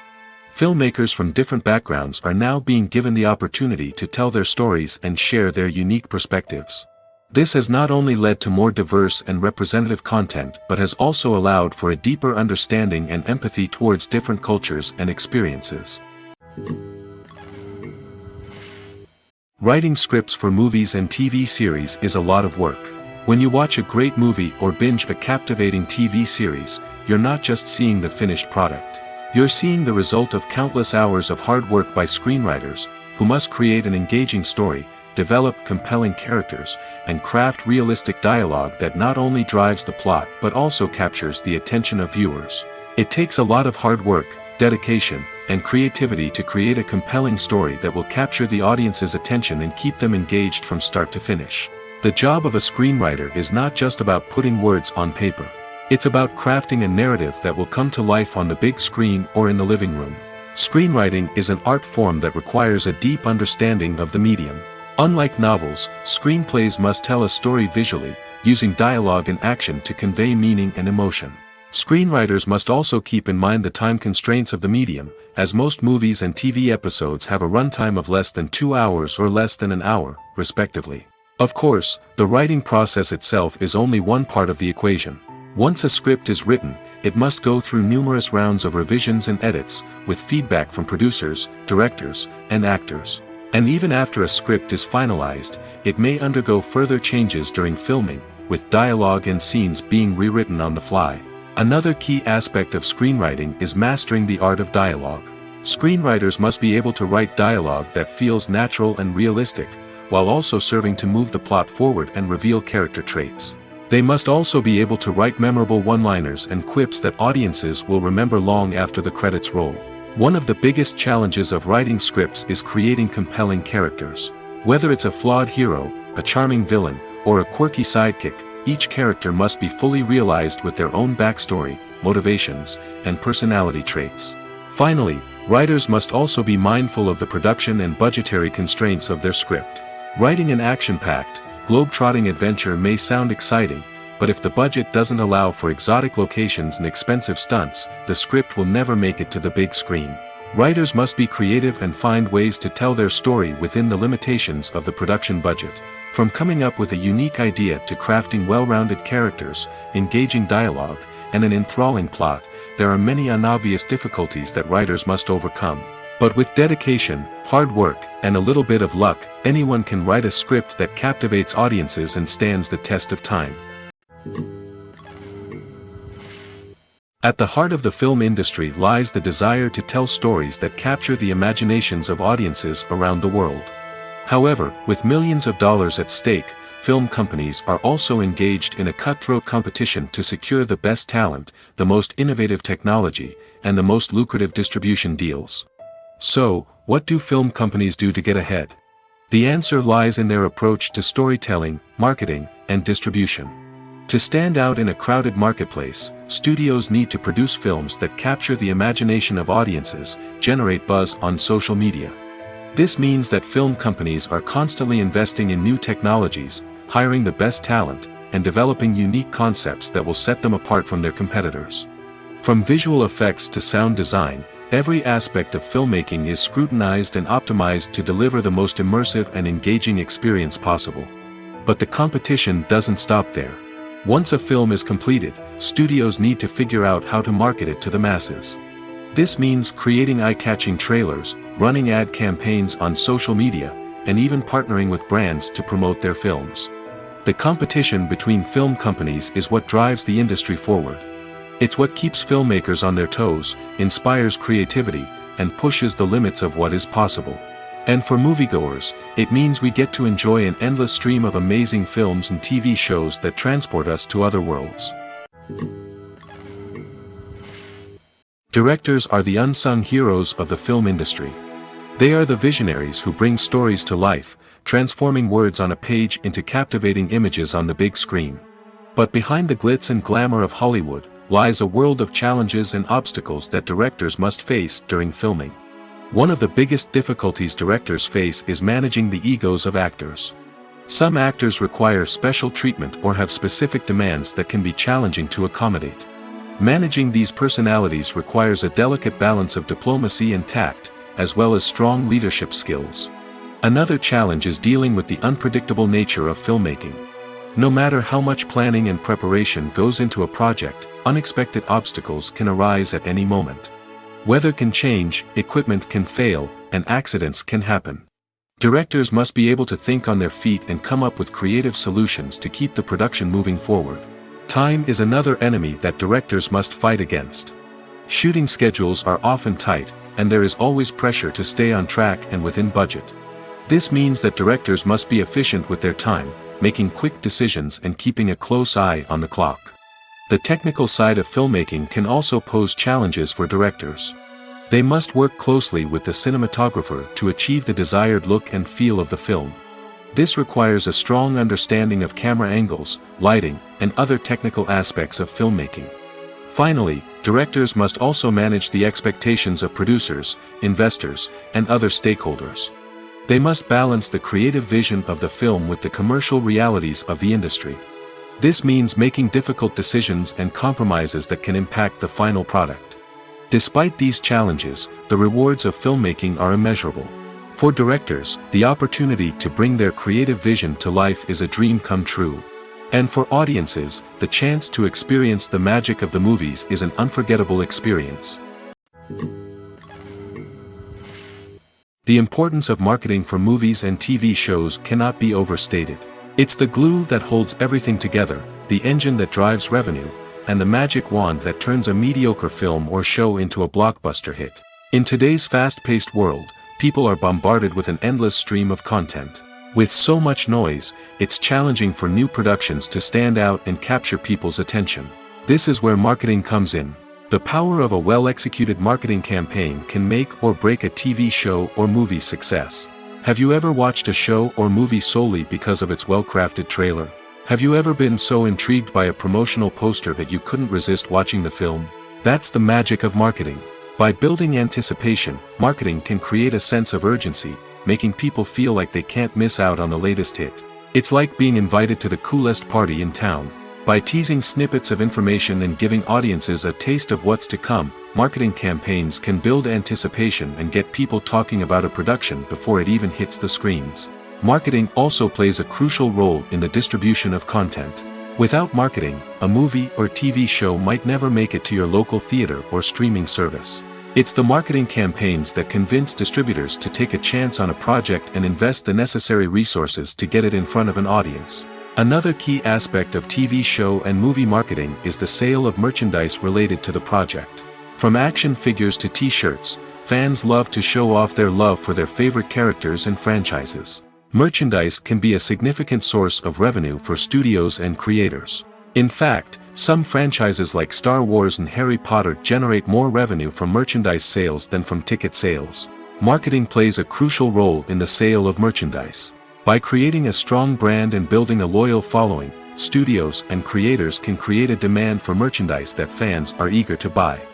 Filmmakers from different backgrounds are now being given the opportunity to tell their stories and share their unique perspectives. This has not only led to more diverse and representative content but has also allowed for a deeper understanding and empathy towards different cultures and experiences. Writing scripts for movies and TV series is a lot of work. When you watch a great movie or binge a captivating TV series, you're not just seeing the finished product. You're seeing the result of countless hours of hard work by screenwriters, who must create an engaging story, develop compelling characters, and craft realistic dialogue that not only drives the plot but also captures the attention of viewers. It takes a lot of hard work, dedication, and creativity to create a compelling story that will capture the audience's attention and keep them engaged from start to finish. The job of a screenwriter is not just about putting words on paper. It's about crafting a narrative that will come to life on the big screen or in the living room. Screenwriting is an art form that requires a deep understanding of the medium. Unlike novels, screenplays must tell a story visually, using dialogue and action to convey meaning and emotion. Screenwriters must also keep in mind the time constraints of the medium, as most movies and TV episodes have a runtime of less than 2 hours or less than an hour, respectively. Of course, the writing process itself is only one part of the equation. Once a script is written, it must go through numerous rounds of revisions and edits, with feedback from producers, directors, and actors. And even after a script is finalized, it may undergo further changes during filming, with dialogue and scenes being rewritten on the fly. Another key aspect of screenwriting is mastering the art of dialogue. Screenwriters must be able to write dialogue that feels natural and realistic, while also serving to move the plot forward and reveal character traits. They must also be able to write memorable one-liners and quips that audiences will remember long after the credits roll. One of the biggest challenges of writing scripts is creating compelling characters. Whether it's a flawed hero, a charming villain, or a quirky sidekick, each character must be fully realized with their own backstory, motivations, and personality traits. Finally, writers must also be mindful of the production and budgetary constraints of their script. Writing an action-packed, globe-trotting adventure may sound exciting, but if the budget doesn't allow for exotic locations and expensive stunts, the script will never make it to the big screen. Writers must be creative and find ways to tell their story within the limitations of the production budget. From coming up with a unique idea to crafting well-rounded characters, engaging dialogue, and an enthralling plot, there are many unobvious difficulties that writers must overcome. But with dedication, hard work, and a little bit of luck, anyone can write a script that captivates audiences and stands the test of time. At the heart of the film industry lies the desire to tell stories that capture the imaginations of audiences around the world. However, with millions of dollars at stake, film companies are also engaged in a cutthroat competition to secure the best talent, the most innovative technology, and the most lucrative distribution deals. So, what do film companies do to get ahead? The answer lies in their approach to storytelling, marketing, and distribution. To stand out in a crowded marketplace, studios need to produce films that capture the imagination of audiences, generate buzz on social media. This means that film companies are constantly investing in new technologies, hiring the best talent, and developing unique concepts that will set them apart from their competitors. From visual effects to sound design, every aspect of filmmaking is scrutinized and optimized to deliver the most immersive and engaging experience possible. But the competition doesn't stop there. Once a film is completed, studios need to figure out how to market it to the masses. This means creating eye-catching trailers, running ad campaigns on social media, and even partnering with brands to promote their films. The competition between film companies is what drives the industry forward. It's what keeps filmmakers on their toes, inspires creativity, and pushes the limits of what is possible. And for moviegoers, it means we get to enjoy an endless stream of amazing films and TV shows that transport us to other worlds. Directors are the unsung heroes of the film industry. They are the visionaries who bring stories to life, transforming words on a page into captivating images on the big screen. But behind the glitz and glamour of Hollywood lies a world of challenges and obstacles that directors must face during filming. One of the biggest difficulties directors face is managing the egos of actors. Some actors require special treatment or have specific demands that can be challenging to accommodate. Managing these personalities requires a delicate balance of diplomacy and tact, as well as strong leadership skills. Another challenge is dealing with the unpredictable nature of filmmaking. No matter how much planning and preparation goes into a project, unexpected obstacles can arise at any moment. Weather can change, equipment can fail, and accidents can happen. Directors must be able to think on their feet and come up with creative solutions to keep the production moving forward. Time is another enemy that directors must fight against. Shooting schedules are often tight, and there is always pressure to stay on track and within budget. This means that directors must be efficient with their time, making quick decisions and keeping a close eye on the clock. The technical side of filmmaking can also pose challenges for directors. They must work closely with the cinematographer to achieve the desired look and feel of the film. This requires a strong understanding of camera angles, lighting, and other technical aspects of filmmaking. Finally, directors must also manage the expectations of producers, investors, and other stakeholders. They must balance the creative vision of the film with the commercial realities of the industry. This means making difficult decisions and compromises that can impact the final product. Despite these challenges, the rewards of filmmaking are immeasurable. For directors, the opportunity to bring their creative vision to life is a dream come true. And for audiences, the chance to experience the magic of the movies is an unforgettable experience. The importance of marketing for movies and TV shows cannot be overstated. It's the glue that holds everything together, the engine that drives revenue, and the magic wand that turns a mediocre film or show into a blockbuster hit. In today's fast-paced world, people are bombarded with an endless stream of content. With so much noise, it's challenging for new productions to stand out and capture people's attention. This is where marketing comes in. The power of a well-executed marketing campaign can make or break a TV show or movie's success. Have you ever watched a show or movie solely because of its well-crafted trailer? Have you ever been so intrigued by a promotional poster that you couldn't resist watching the film? That's the magic of marketing. By building anticipation, marketing can create a sense of urgency, making people feel like they can't miss out on the latest hit. It's like being invited to the coolest party in town. By teasing snippets of information and giving audiences a taste of what's to come, marketing campaigns can build anticipation and get people talking about a production before it even hits the screens. Marketing also plays a crucial role in the distribution of content. Without marketing, a movie or TV show might never make it to your local theater or streaming service. It's the marketing campaigns that convince distributors to take a chance on a project and invest the necessary resources to get it in front of an audience. Another key aspect of TV show and movie marketing is the sale of merchandise related to the project. From action figures to t-shirts, fans love to show off their love for their favorite characters and franchises. Merchandise can be a significant source of revenue for studios and creators. In fact, some franchises like Star Wars and Harry Potter generate more revenue from merchandise sales than from ticket sales. Marketing plays a crucial role in the sale of merchandise. By creating a strong brand and building a loyal following, studios and creators can create a demand for merchandise that fans are eager to buy.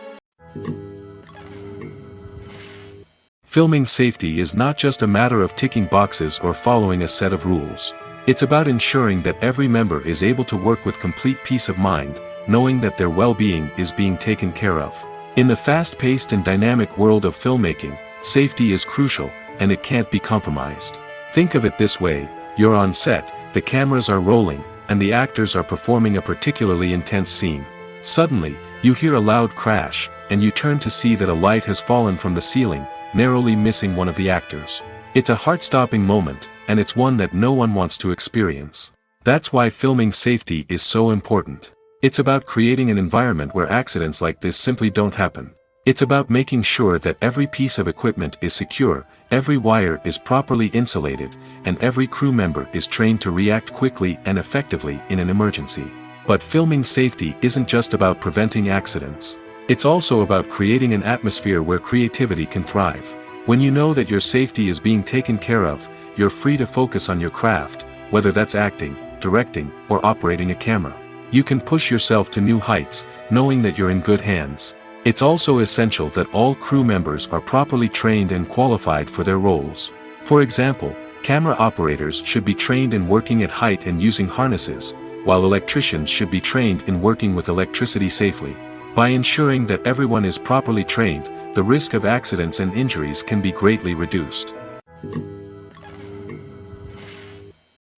Filming safety is not just a matter of ticking boxes or following a set of rules. It's about ensuring that every member is able to work with complete peace of mind, knowing that their well-being is being taken care of. In the fast-paced and dynamic world of filmmaking, safety is crucial, and it can't be compromised. Think of it this way: you're on set, the cameras are rolling, and the actors are performing a particularly intense scene. Suddenly, you hear a loud crash, and you turn to see that a light has fallen from the ceiling, narrowly missing one of the actors. It's a heart-stopping moment, and it's one that no one wants to experience. That's why filming safety is so important. It's about creating an environment where accidents like this simply don't happen. It's about making sure that every piece of equipment is secure, every wire is properly insulated, and every crew member is trained to react quickly and effectively in an emergency. But filming safety isn't just about preventing accidents. It's also about creating an atmosphere where creativity can thrive. When you know that your safety is being taken care of, you're free to focus on your craft, whether that's acting, directing, or operating a camera. You can push yourself to new heights, knowing that you're in good hands. It's also essential that all crew members are properly trained and qualified for their roles. For example, camera operators should be trained in working at height and using harnesses, while electricians should be trained in working with electricity safely. By ensuring that everyone is properly trained, the risk of accidents and injuries can be greatly reduced.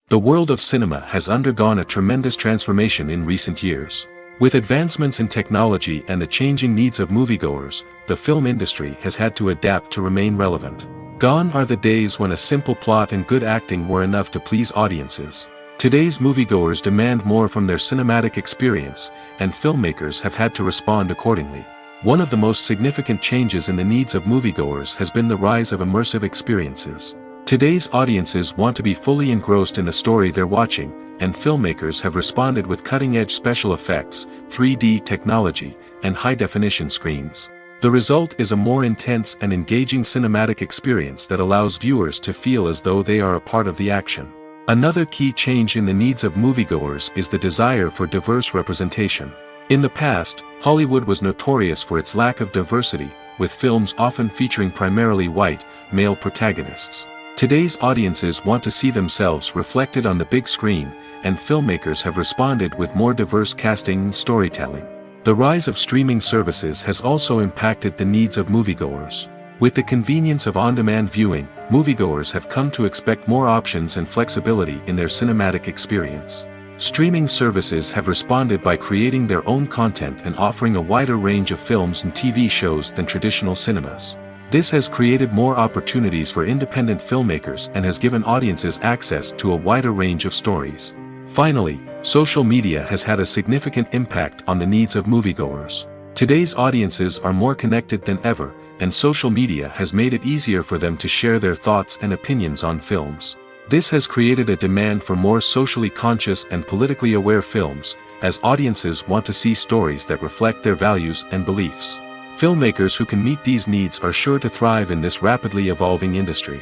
The world of cinema has undergone a tremendous transformation in recent years. With advancements in technology and the changing needs of moviegoers, the film industry has had to adapt to remain relevant. Gone are the days when a simple plot and good acting were enough to please audiences. Today's moviegoers demand more from their cinematic experience, and filmmakers have had to respond accordingly. One of the most significant changes in the needs of moviegoers has been the rise of immersive experiences. Today's audiences want to be fully engrossed in the story they're watching, and filmmakers have responded with cutting-edge special effects, 3D technology, and high-definition screens. The result is a more intense and engaging cinematic experience that allows viewers to feel as though they are a part of the action. Another key change in the needs of moviegoers is the desire for diverse representation. In the past, Hollywood was notorious for its lack of diversity, with films often featuring primarily white, male protagonists. Today's audiences want to see themselves reflected on the big screen, and filmmakers have responded with more diverse casting and storytelling. The rise of streaming services has also impacted the needs of moviegoers. With the convenience of on-demand viewing, moviegoers have come to expect more options and flexibility in their cinematic experience. Streaming services have responded by creating their own content and offering a wider range of films and TV shows than traditional cinemas. This has created more opportunities for independent filmmakers and has given audiences access to a wider range of stories. Finally, social media has had a significant impact on the needs of moviegoers. Today's audiences are more connected than ever, and social media has made it easier for them to share their thoughts and opinions on films. This has created a demand for more socially conscious and politically aware films, as audiences want to see stories that reflect their values and beliefs. Filmmakers who can meet these needs are sure to thrive in this rapidly evolving industry.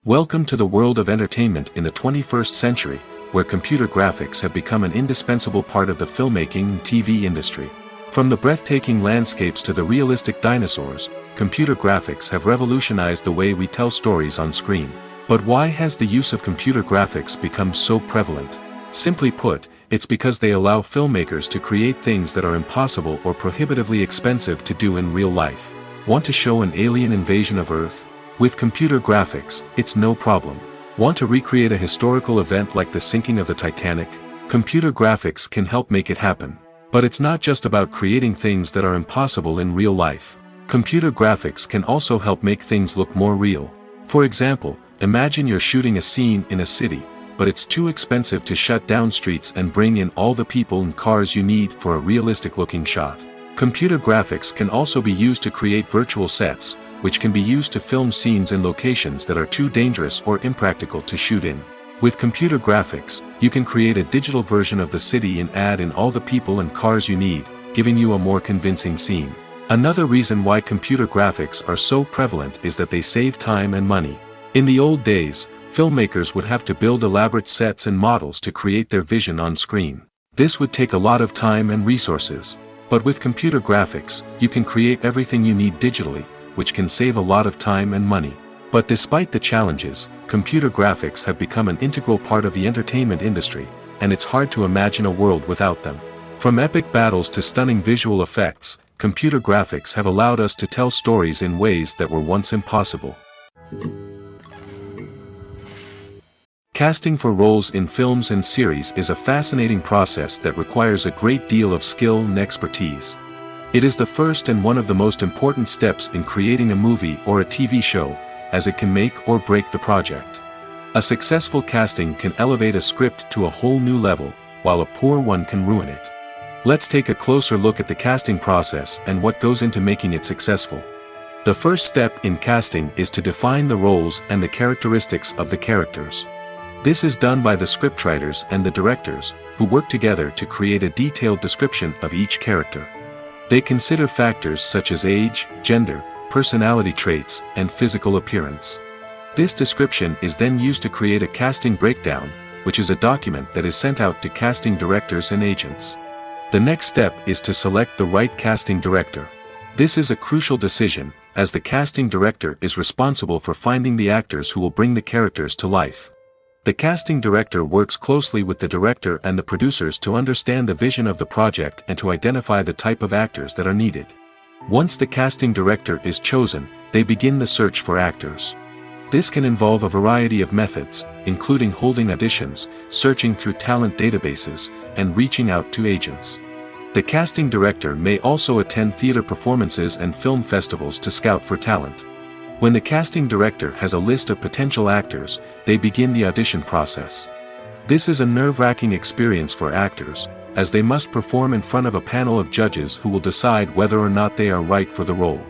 Welcome to the world of entertainment in the 21st century, where computer graphics have become an indispensable part of the filmmaking and TV industry. From the breathtaking landscapes to the realistic dinosaurs, computer graphics have revolutionized the way we tell stories on screen. But why has the use of computer graphics become so prevalent? Simply put, it's because they allow filmmakers to create things that are impossible or prohibitively expensive to do in real life. Want to show an alien invasion of Earth? With computer graphics, it's no problem. Want to recreate a historical event like the sinking of the Titanic? Computer graphics can help make it happen. But it's not just about creating things that are impossible in real life. Computer graphics can also help make things look more real. For example, imagine you're shooting a scene in a city, but it's too expensive to shut down streets and bring in all the people and cars you need for a realistic-looking shot. Computer graphics can also be used to create virtual sets, which can be used to film scenes in locations that are too dangerous or impractical to shoot in. With computer graphics, you can create a digital version of the city and add in all the people and cars you need, giving you a more convincing scene. Another reason why computer graphics are so prevalent is that they save time and money. In the old days, filmmakers would have to build elaborate sets and models to create their vision on screen. This would take a lot of time and resources. But with computer graphics, you can create everything you need digitally, which can save a lot of time and money. But despite the challenges, computer graphics have become an integral part of the entertainment industry, and it's hard to imagine a world without them. From epic battles to stunning visual effects, computer graphics have allowed us to tell stories in ways that were once impossible. Casting for roles in films and series is a fascinating process that requires a great deal of skill and expertise. It is the first and one of the most important steps in creating a movie or a TV show, as it can make or break the project. A successful casting can elevate a script to a whole new level, while a poor one can ruin it. Let's take a closer look at the casting process and what goes into making it successful. The first step in casting is to define the roles and the characteristics of the characters. This is done by the scriptwriters and the directors, who work together to create a detailed description of each character. They consider factors such as age, gender, personality traits, and physical appearance. This description is then used to create a casting breakdown, which is a document that is sent out to casting directors and agents. The next step is to select the right casting director. This is a crucial decision, as the casting director is responsible for finding the actors who will bring the characters to life. The casting director works closely with the director and the producers to understand the vision of the project and to identify the type of actors that are needed. Once the casting director is chosen, they begin the search for actors. This can involve a variety of methods, including holding auditions, searching through talent databases, and reaching out to agents. The casting director may also attend theater performances and film festivals to scout for talent. When the casting director has a list of potential actors, they begin the audition process. This is a nerve-wracking experience for actors, as they must perform in front of a panel of judges who will decide whether or not they are right for the role.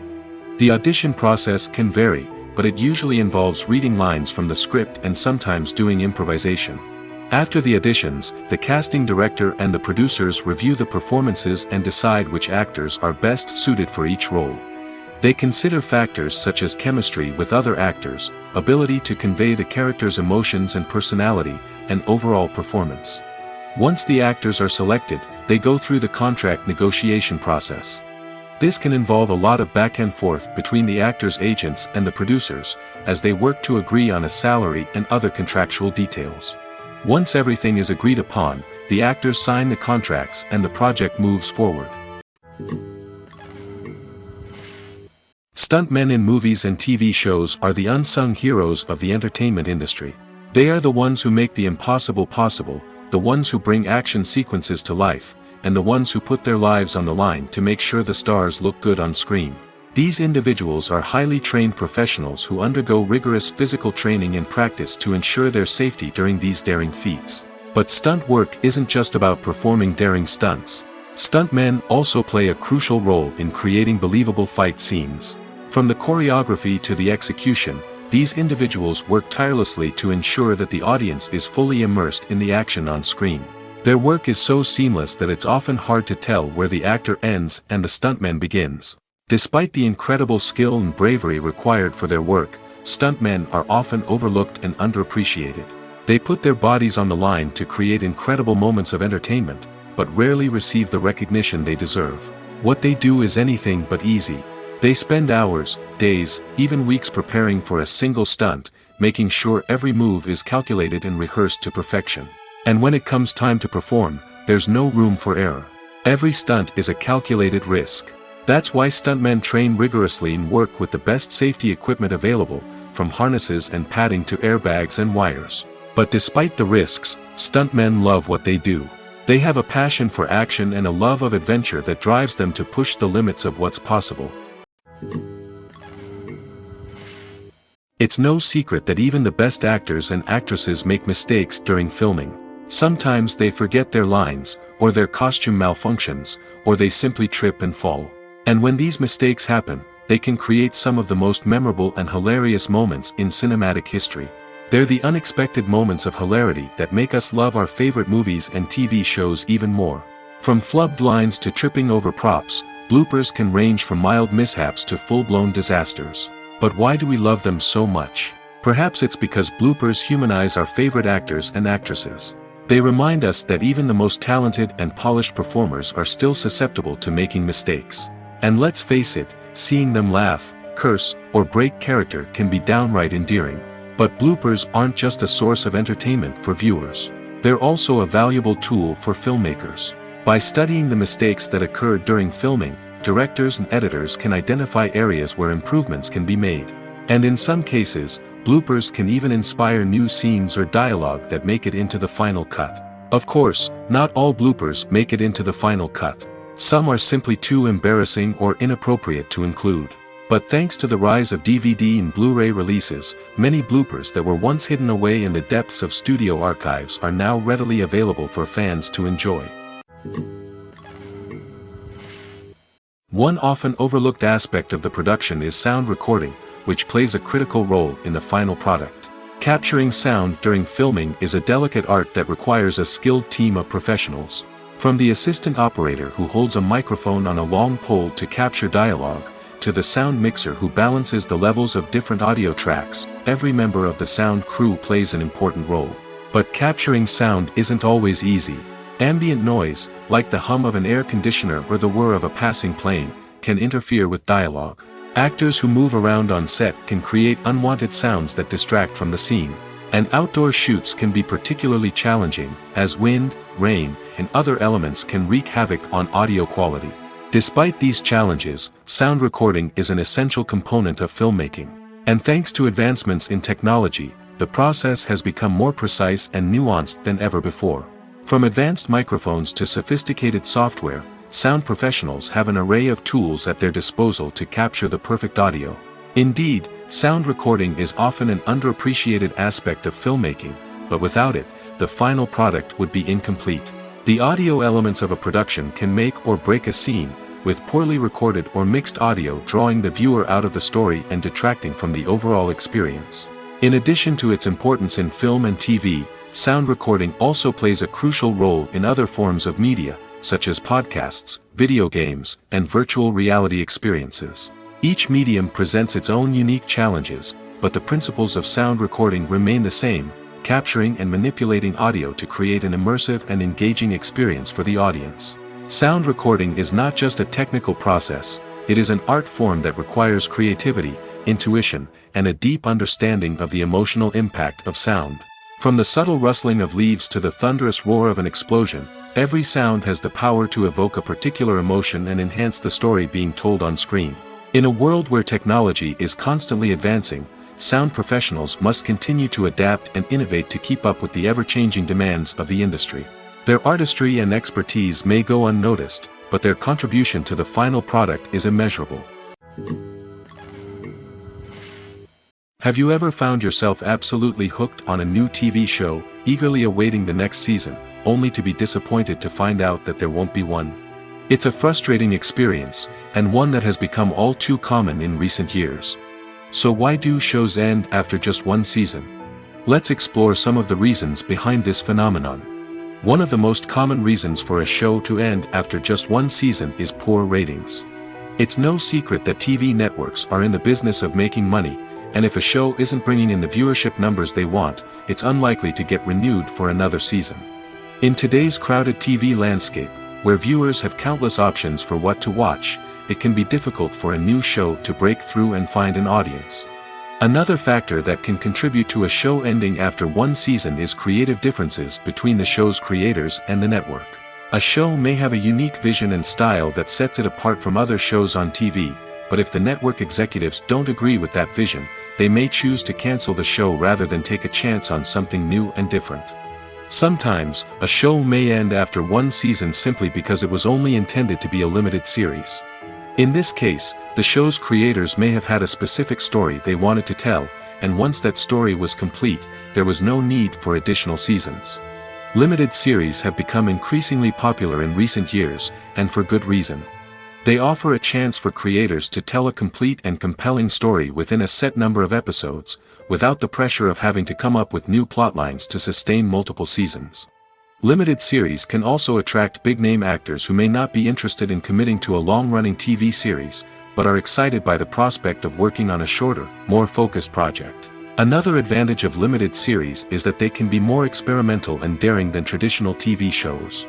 The audition process can vary, but it usually involves reading lines from the script and sometimes doing improvisation. After the auditions, the casting director and the producers review the performances and decide which actors are best suited for each role. They consider factors such as chemistry with other actors, ability to convey the character's emotions and personality, and overall performance. Once the actors are selected, they go through the contract negotiation process. This can involve a lot of back and forth between the actors' agents and the producers, as they work to agree on a salary and other contractual details. Once everything is agreed upon, the actors sign the contracts and the project moves forward. Stuntmen in movies and TV shows are the unsung heroes of the entertainment industry. They are the ones who make the impossible possible, the ones who bring action sequences to life, and the ones who put their lives on the line to make sure the stars look good on screen. These individuals are highly trained professionals who undergo rigorous physical training and practice to ensure their safety during these daring feats. But stunt work isn't just about performing daring stunts. Stuntmen also play a crucial role in creating believable fight scenes. From the choreography to the execution, these individuals work tirelessly to ensure that the audience is fully immersed in the action on screen. Their work is so seamless that it's often hard to tell where the actor ends and the stuntman begins. Despite the incredible skill and bravery required for their work, stuntmen are often overlooked and underappreciated. They put their bodies on the line to create incredible moments of entertainment, but rarely receive the recognition they deserve. What they do is anything but easy. They spend hours, days, even weeks preparing for a single stunt, making sure every move is calculated and rehearsed to perfection. And when it comes time to perform, there's no room for error. Every stunt is a calculated risk. That's why stuntmen train rigorously and work with the best safety equipment available, from harnesses and padding to airbags and wires. But despite the risks, stuntmen love what they do. They have a passion for action and a love of adventure that drives them to push the limits of what's possible. It's no secret that even the best actors and actresses make mistakes during filming. Sometimes they forget their lines, or their costume malfunctions, or they simply trip and fall. And when these mistakes happen, they can create some of the most memorable and hilarious moments in cinematic history. They're the unexpected moments of hilarity that make us love our favorite movies and TV shows even more. From flubbed lines to tripping over props, bloopers can range from mild mishaps to full-blown disasters. But why do we love them so much? Perhaps it's because bloopers humanize our favorite actors and actresses. They remind us that even the most talented and polished performers are still susceptible to making mistakes. And let's face it, seeing them laugh, curse, or break character can be downright endearing. But bloopers aren't just a source of entertainment for viewers. They're also a valuable tool for filmmakers. By studying the mistakes that occur during filming, directors and editors can identify areas where improvements can be made. And in some cases, bloopers can even inspire new scenes or dialogue that make it into the final cut. Of course, not all bloopers make it into the final cut. Some are simply too embarrassing or inappropriate to include. But thanks to the rise of DVD and Blu-ray releases, many bloopers that were once hidden away in the depths of studio archives are now readily available for fans to enjoy. One often overlooked aspect of the production is sound recording, which plays a critical role in the final product. Capturing sound during filming is a delicate art that requires a skilled team of professionals. From the assistant operator who holds a microphone on a long pole to capture dialogue, to the sound mixer who balances the levels of different audio tracks, every member of the sound crew plays an important role. But capturing sound isn't always easy. Ambient noise, like the hum of an air conditioner or the whir of a passing plane, can interfere with dialogue. Actors who move around on set can create unwanted sounds that distract from the scene. And outdoor shoots can be particularly challenging, as wind, rain, and other elements can wreak havoc on audio quality. Despite these challenges, sound recording is an essential component of filmmaking. And thanks to advancements in technology, the process has become more precise and nuanced than ever before. From advanced microphones to sophisticated software, sound professionals have an array of tools at their disposal to capture the perfect audio. Indeed, sound recording is often an underappreciated aspect of filmmaking, but without it, the final product would be incomplete. The audio elements of a production can make or break a scene, with poorly recorded or mixed audio drawing the viewer out of the story and detracting from the overall experience. In addition to its importance in film and TV, sound recording also plays a crucial role in other forms of media, such as podcasts, video games, and virtual reality experiences. Each medium presents its own unique challenges, but the principles of sound recording remain the same, capturing and manipulating audio to create an immersive and engaging experience for the audience. Sound recording is not just a technical process, it is an art form that requires creativity, intuition, and a deep understanding of the emotional impact of sound. From the subtle rustling of leaves to the thunderous roar of an explosion, every sound has the power to evoke a particular emotion and enhance the story being told on screen. In a world where technology is constantly advancing, sound professionals must continue to adapt and innovate to keep up with the ever-changing demands of the industry. Their artistry and expertise may go unnoticed, but their contribution to the final product is immeasurable. Have you ever found yourself absolutely hooked on a new TV show, eagerly awaiting the next season, only to be disappointed to find out that there won't be one? It's a frustrating experience, and one that has become all too common in recent years. So why do shows end after just one season? Let's explore some of the reasons behind this phenomenon. One of the most common reasons for a show to end after just one season is poor ratings. It's no secret that TV networks are in the business of making money, and if a show isn't bringing in the viewership numbers they want, it's unlikely to get renewed for another season. In today's crowded TV landscape, where viewers have countless options for what to watch, it can be difficult for a new show to break through and find an audience. Another factor that can contribute to a show ending after one season is creative differences between the show's creators and the network. A show may have a unique vision and style that sets it apart from other shows on TV, but if the network executives don't agree with that vision, they may choose to cancel the show rather than take a chance on something new and different. Sometimes, a show may end after one season simply because it was only intended to be a limited series. In this case, the show's creators may have had a specific story they wanted to tell, and once that story was complete, there was no need for additional seasons. Limited series have become increasingly popular in recent years, and for good reason. They offer a chance for creators to tell a complete and compelling story within a set number of episodes, without the pressure of having to come up with new plotlines to sustain multiple seasons. Limited series can also attract big-name actors who may not be interested in committing to a long-running TV series, but are excited by the prospect of working on a shorter, more focused project. Another advantage of limited series is that they can be more experimental and daring than traditional TV shows.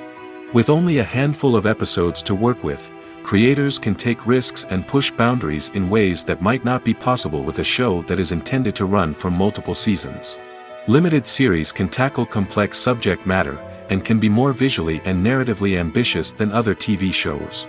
With only a handful of episodes to work with, creators can take risks and push boundaries in ways that might not be possible with a show that is intended to run for multiple seasons. Limited series can tackle complex subject matter, and can be more visually and narratively ambitious than other TV shows.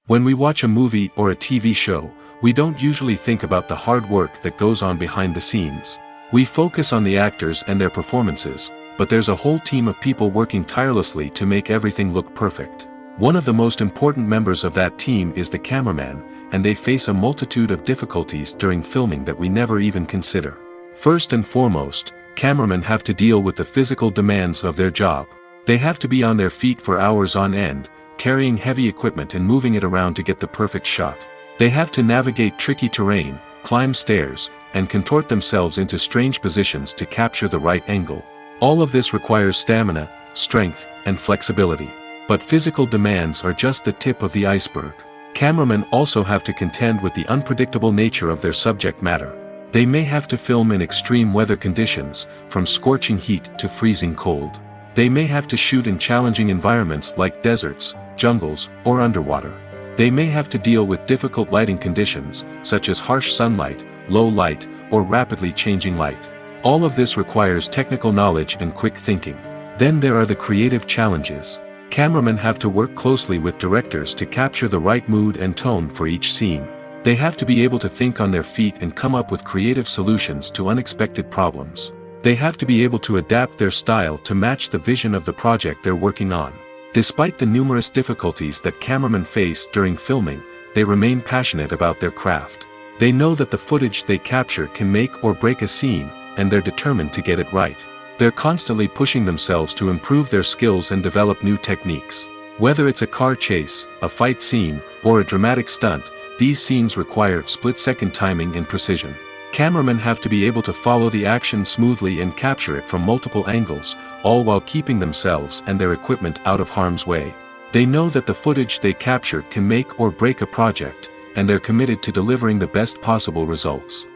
When we watch a movie or a TV show, we don't usually think about the hard work that goes on behind the scenes. We focus on the actors and their performances, but there's a whole team of people working tirelessly to make everything look perfect. One of the most important members of that team is the cameraman, and they face a multitude of difficulties during filming that we never even consider. First and foremost, cameramen have to deal with the physical demands of their job. They have to be on their feet for hours on end, carrying heavy equipment and moving it around to get the perfect shot. They have to navigate tricky terrain, climb stairs, and contort themselves into strange positions to capture the right angle. All of this requires stamina, strength, and flexibility. But physical demands are just the tip of the iceberg. Cameramen also have to contend with the unpredictable nature of their subject matter. They may have to film in extreme weather conditions, from scorching heat to freezing cold. They may have to shoot in challenging environments like deserts, jungles, or underwater. They may have to deal with difficult lighting conditions, such as harsh sunlight, low light, or rapidly changing light. All of this requires technical knowledge and quick thinking. Then there are the creative challenges. Cameramen have to work closely with directors to capture the right mood and tone for each scene. They have to be able to think on their feet and come up with creative solutions to unexpected problems. They have to be able to adapt their style to match the vision of the project they're working on. Despite the numerous difficulties that cameramen face during filming, they remain passionate about their craft. They know that the footage they capture can make or break a scene, and they're determined to get it right. They're constantly pushing themselves to improve their skills and develop new techniques. Whether it's a car chase, a fight scene, or a dramatic stunt, these scenes require split-second timing and precision. Cameramen have to be able to follow the action smoothly and capture it from multiple angles, all while keeping themselves and their equipment out of harm's way. They know that the footage they capture can make or break a project, and they're committed to delivering the best possible results.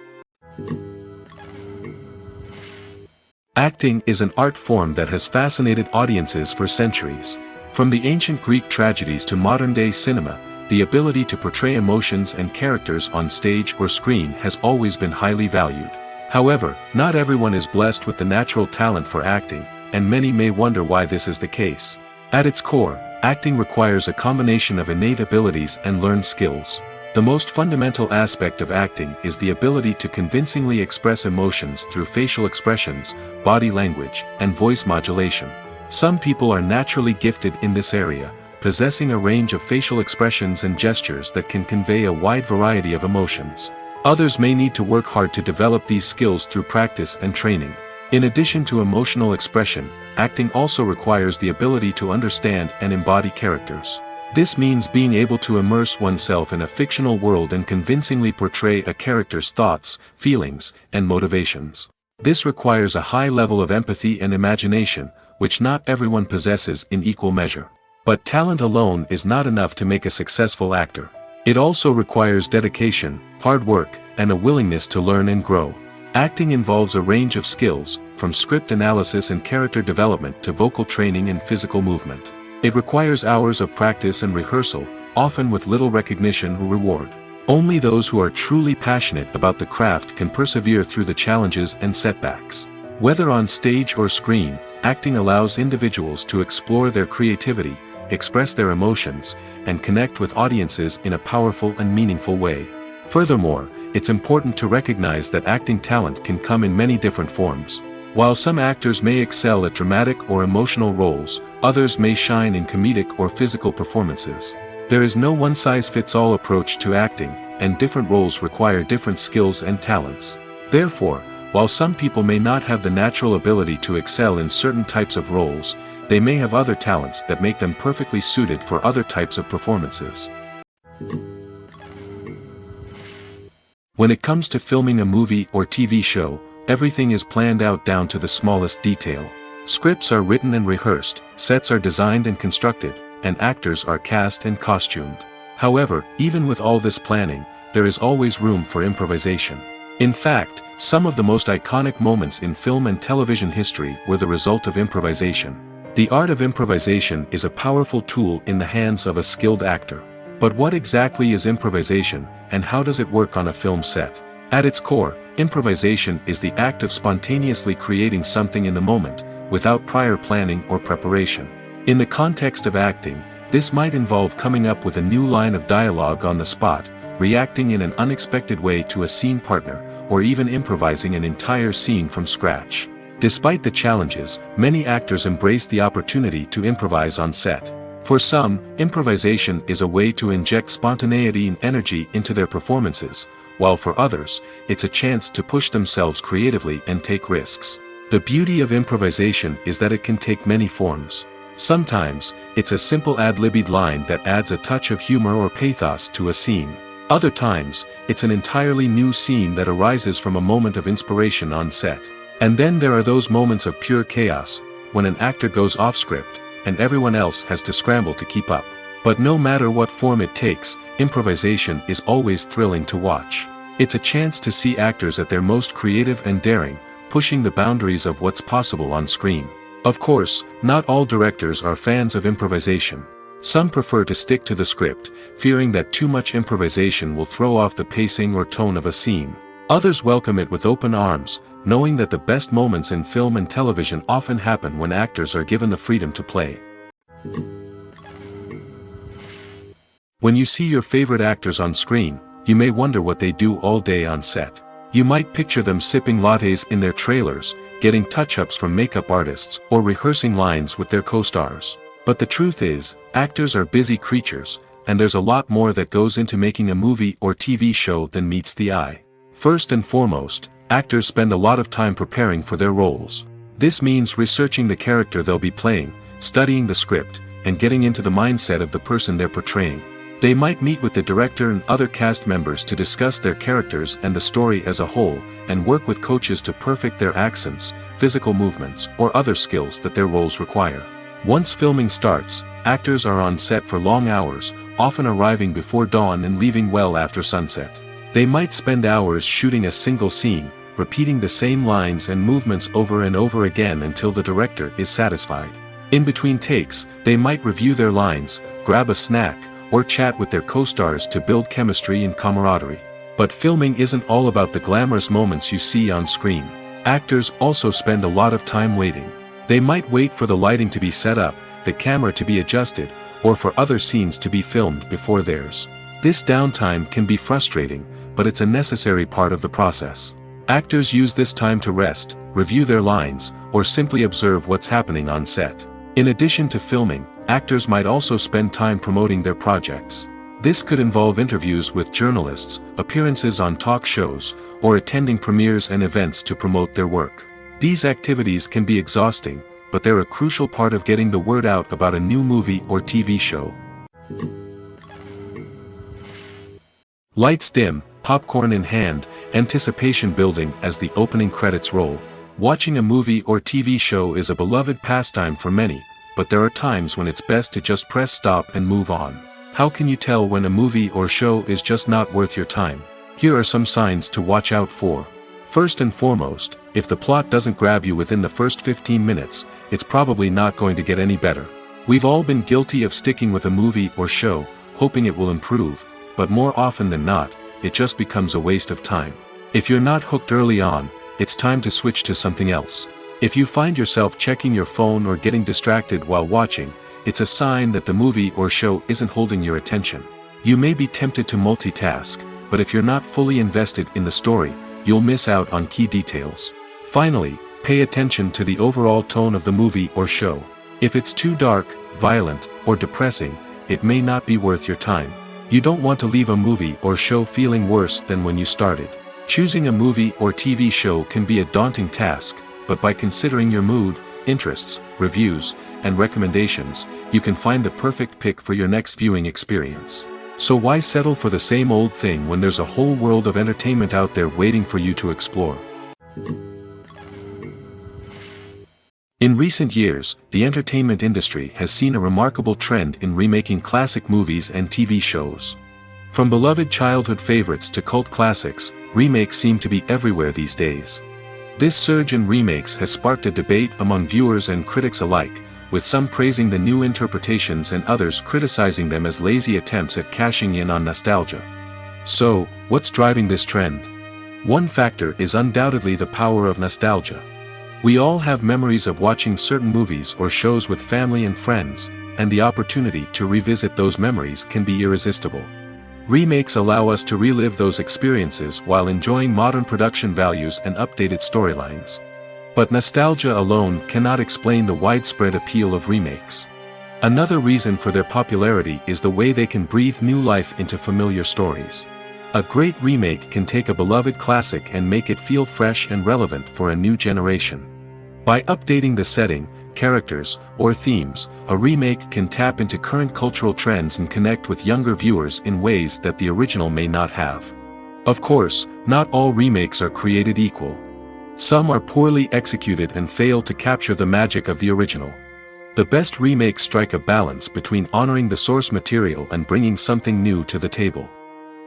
Acting is an art form that has fascinated audiences for centuries. From the ancient Greek tragedies to modern-day cinema, the ability to portray emotions and characters on stage or screen has always been highly valued. However, not everyone is blessed with the natural talent for acting, and many may wonder why this is the case. At its core, acting requires a combination of innate abilities and learned skills. The most fundamental aspect of acting is the ability to convincingly express emotions through facial expressions, body language, and voice modulation. Some people are naturally gifted in this area, possessing a range of facial expressions and gestures that can convey a wide variety of emotions. Others may need to work hard to develop these skills through practice and training. In addition to emotional expression, acting also requires the ability to understand and embody characters. This means being able to immerse oneself in a fictional world and convincingly portray a character's thoughts, feelings, and motivations. This requires a high level of empathy and imagination, which not everyone possesses in equal measure. But talent alone is not enough to make a successful actor. It also requires dedication, hard work, and a willingness to learn and grow. Acting involves a range of skills, from script analysis and character development to vocal training and physical movement. It requires hours of practice and rehearsal, often with little recognition or reward. Only those who are truly passionate about the craft can persevere through the challenges and setbacks. Whether on stage or screen, acting allows individuals to explore their creativity, express their emotions, and connect with audiences in a powerful and meaningful way. Furthermore, it's important to recognize that acting talent can come in many different forms. While some actors may excel at dramatic or emotional roles, others may shine in comedic or physical performances. There is no one-size-fits-all approach to acting, and different roles require different skills and talents. Therefore, while some people may not have the natural ability to excel in certain types of roles, they may have other talents that make them perfectly suited for other types of performances. When it comes to filming a movie or TV show, everything is planned out down to the smallest detail. Scripts are written and rehearsed, sets are designed and constructed, and actors are cast and costumed. However, even with all this planning, there is always room for improvisation. In fact, some of the most iconic moments in film and television history were the result of improvisation. The art of improvisation is a powerful tool in the hands of a skilled actor. But what exactly is improvisation, and how does it work on a film set? At its core, improvisation is the act of spontaneously creating something in the moment, without prior planning or preparation. In the context of acting, this might involve coming up with a new line of dialogue on the spot, reacting in an unexpected way to a scene partner, or even improvising an entire scene from scratch. Despite the challenges, many actors embrace the opportunity to improvise on set. For some, improvisation is a way to inject spontaneity and energy into their performances, while for others, it's a chance to push themselves creatively and take risks. The beauty of improvisation is that it can take many forms. Sometimes, it's a simple ad-libbed line that adds a touch of humor or pathos to a scene. Other times, it's an entirely new scene that arises from a moment of inspiration on set. And then there are those moments of pure chaos, when an actor goes off script, and everyone else has to scramble to keep up. But no matter what form it takes, improvisation is always thrilling to watch. It's a chance to see actors at their most creative and daring, pushing the boundaries of what's possible on screen. Of course, not all directors are fans of improvisation. Some prefer to stick to the script, fearing that too much improvisation will throw off the pacing or tone of a scene. Others welcome it with open arms, knowing that the best moments in film and television often happen when actors are given the freedom to play. When you see your favorite actors on screen, you may wonder what they do all day on set. You might picture them sipping lattes in their trailers, getting touch-ups from makeup artists, or rehearsing lines with their co-stars. But the truth is, actors are busy creatures, and there's a lot more that goes into making a movie or TV show than meets the eye. First and foremost, actors spend a lot of time preparing for their roles. This means researching the character they'll be playing, studying the script, and getting into the mindset of the person they're portraying. They might meet with the director and other cast members to discuss their characters and the story as a whole, and work with coaches to perfect their accents, physical movements, or other skills that their roles require. Once filming starts, actors are on set for long hours, often arriving before dawn and leaving well after sunset. They might spend hours shooting a single scene, repeating the same lines and movements over and over again until the director is satisfied. In between takes, they might review their lines, grab a snack, or chat with their co-stars to build chemistry and camaraderie. But filming isn't all about the glamorous moments you see on screen. Actors also spend a lot of time waiting. They might wait for the lighting to be set up, the camera to be adjusted, or for other scenes to be filmed before theirs. This downtime can be frustrating, but it's a necessary part of the process. Actors use this time to rest, review their lines, or simply observe what's happening on set. In addition to filming, actors might also spend time promoting their projects. This could involve interviews with journalists, appearances on talk shows, or attending premieres and events to promote their work. These activities can be exhausting, but they're a crucial part of getting the word out about a new movie or TV show. Lights dim, popcorn in hand, anticipation building as the opening credits roll. Watching a movie or TV show is a beloved pastime for many, but there are times when it's best to just press stop and move on. How can you tell when a movie or show is just not worth your time? Here are some signs to watch out for. First and foremost, if the plot doesn't grab you within the first 15 minutes, it's probably not going to get any better. We've all been guilty of sticking with a movie or show, hoping it will improve, but more often than not, it just becomes a waste of time. If you're not hooked early on, it's time to switch to something else. If you find yourself checking your phone or getting distracted while watching, it's a sign that the movie or show isn't holding your attention. You may be tempted to multitask, but if you're not fully invested in the story, you'll miss out on key details. Finally, pay attention to the overall tone of the movie or show. If it's too dark, violent, or depressing, it may not be worth your time. You don't want to leave a movie or show feeling worse than when you started. Choosing a movie or TV show can be a daunting task, but by considering your mood, interests, reviews, and recommendations, you can find the perfect pick for your next viewing experience. So why settle for the same old thing when there's a whole world of entertainment out there waiting for you to explore? In recent years, the entertainment industry has seen a remarkable trend in remaking classic movies and TV shows. From beloved childhood favorites to cult classics, remakes seem to be everywhere these days. This surge in remakes has sparked a debate among viewers and critics alike, with some praising the new interpretations and others criticizing them as lazy attempts at cashing in on nostalgia. So, what's driving this trend? One factor is undoubtedly the power of nostalgia. We all have memories of watching certain movies or shows with family and friends, and the opportunity to revisit those memories can be irresistible. Remakes allow us to relive those experiences while enjoying modern production values and updated storylines. But nostalgia alone cannot explain the widespread appeal of remakes. Another reason for their popularity is the way they can breathe new life into familiar stories. A great remake can take a beloved classic and make it feel fresh and relevant for a new generation. By updating the setting, characters, or themes, a remake can tap into current cultural trends and connect with younger viewers in ways that the original may not have. Of course, not all remakes are created equal. Some are poorly executed and fail to capture the magic of the original. The best remakes strike a balance between honoring the source material and bringing something new to the table.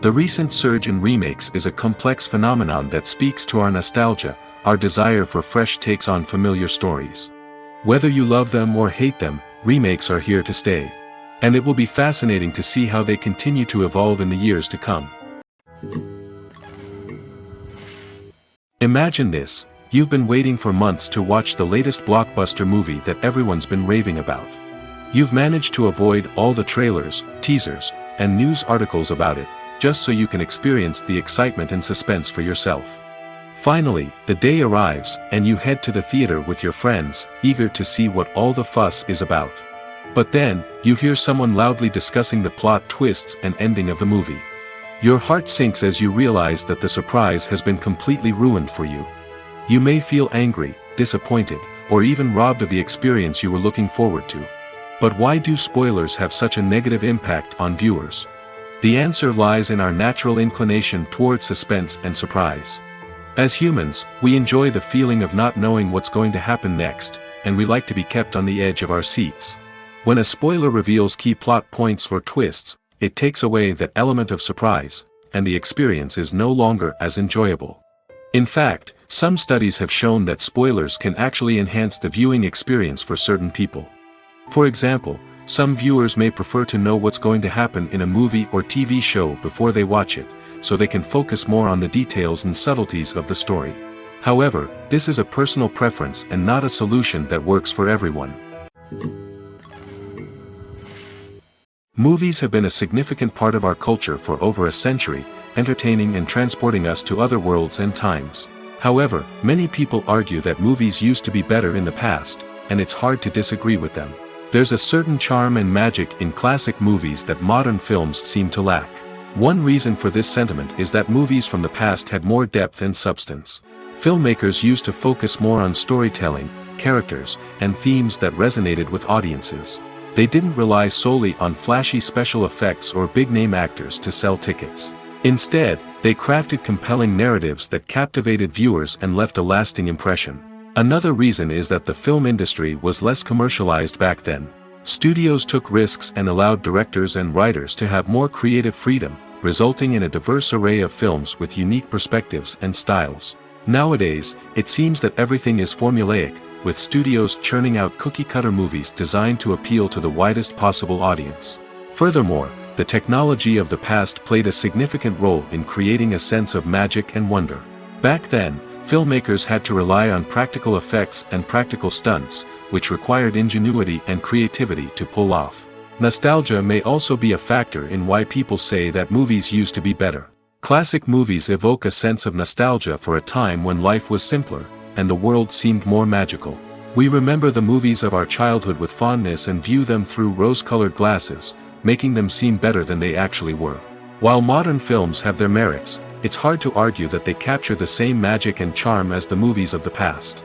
The recent surge in remakes is a complex phenomenon that speaks to our nostalgia, our desire for fresh takes on familiar stories. Whether you love them or hate them, remakes are here to stay. And it will be fascinating to see how they continue to evolve in the years to come. Imagine this, you've been waiting for months to watch the latest blockbuster movie that everyone's been raving about. You've managed to avoid all the trailers, teasers, and news articles about it, just so you can experience the excitement and suspense for yourself. Finally, the day arrives, and you head to the theater with your friends, eager to see what all the fuss is about. But then, you hear someone loudly discussing the plot twists and ending of the movie. Your heart sinks as you realize that the surprise has been completely ruined for you. You may feel angry, disappointed, or even robbed of the experience you were looking forward to. But why do spoilers have such a negative impact on viewers? The answer lies in our natural inclination toward suspense and surprise. As humans, we enjoy the feeling of not knowing what's going to happen next, and we like to be kept on the edge of our seats. When a spoiler reveals key plot points or twists, it takes away that element of surprise, and the experience is no longer as enjoyable. In fact, some studies have shown that spoilers can actually enhance the viewing experience for certain people. For example, some viewers may prefer to know what's going to happen in a movie or TV show before they watch it, so they can focus more on the details and subtleties of the story. However, this is a personal preference and not a solution that works for everyone. Movies have been a significant part of our culture for over a century, entertaining and transporting us to other worlds and times. However, many people argue that movies used to be better in the past, and it's hard to disagree with them. There's a certain charm and magic in classic movies that modern films seem to lack. One reason for this sentiment is that movies from the past had more depth and substance. Filmmakers used to focus more on storytelling, characters, and themes that resonated with audiences. They didn't rely solely on flashy special effects or big-name actors to sell tickets. Instead, they crafted compelling narratives that captivated viewers and left a lasting impression. Another reason is that the film industry was less commercialized back then. Studios took risks and allowed directors and writers to have more creative freedom, resulting in a diverse array of films with unique perspectives and styles. Nowadays, it seems that everything is formulaic, with studios churning out cookie-cutter movies designed to appeal to the widest possible audience. Furthermore, the technology of the past played a significant role in creating a sense of magic and wonder. Back then, filmmakers had to rely on practical effects and practical stunts, which required ingenuity and creativity to pull off. Nostalgia may also be a factor in why people say that movies used to be better. Classic movies evoke a sense of nostalgia for a time when life was simpler, and the world seemed more magical. We remember the movies of our childhood with fondness and view them through rose-colored glasses, making them seem better than they actually were. While modern films have their merits, it's hard to argue that they capture the same magic and charm as the movies of the past.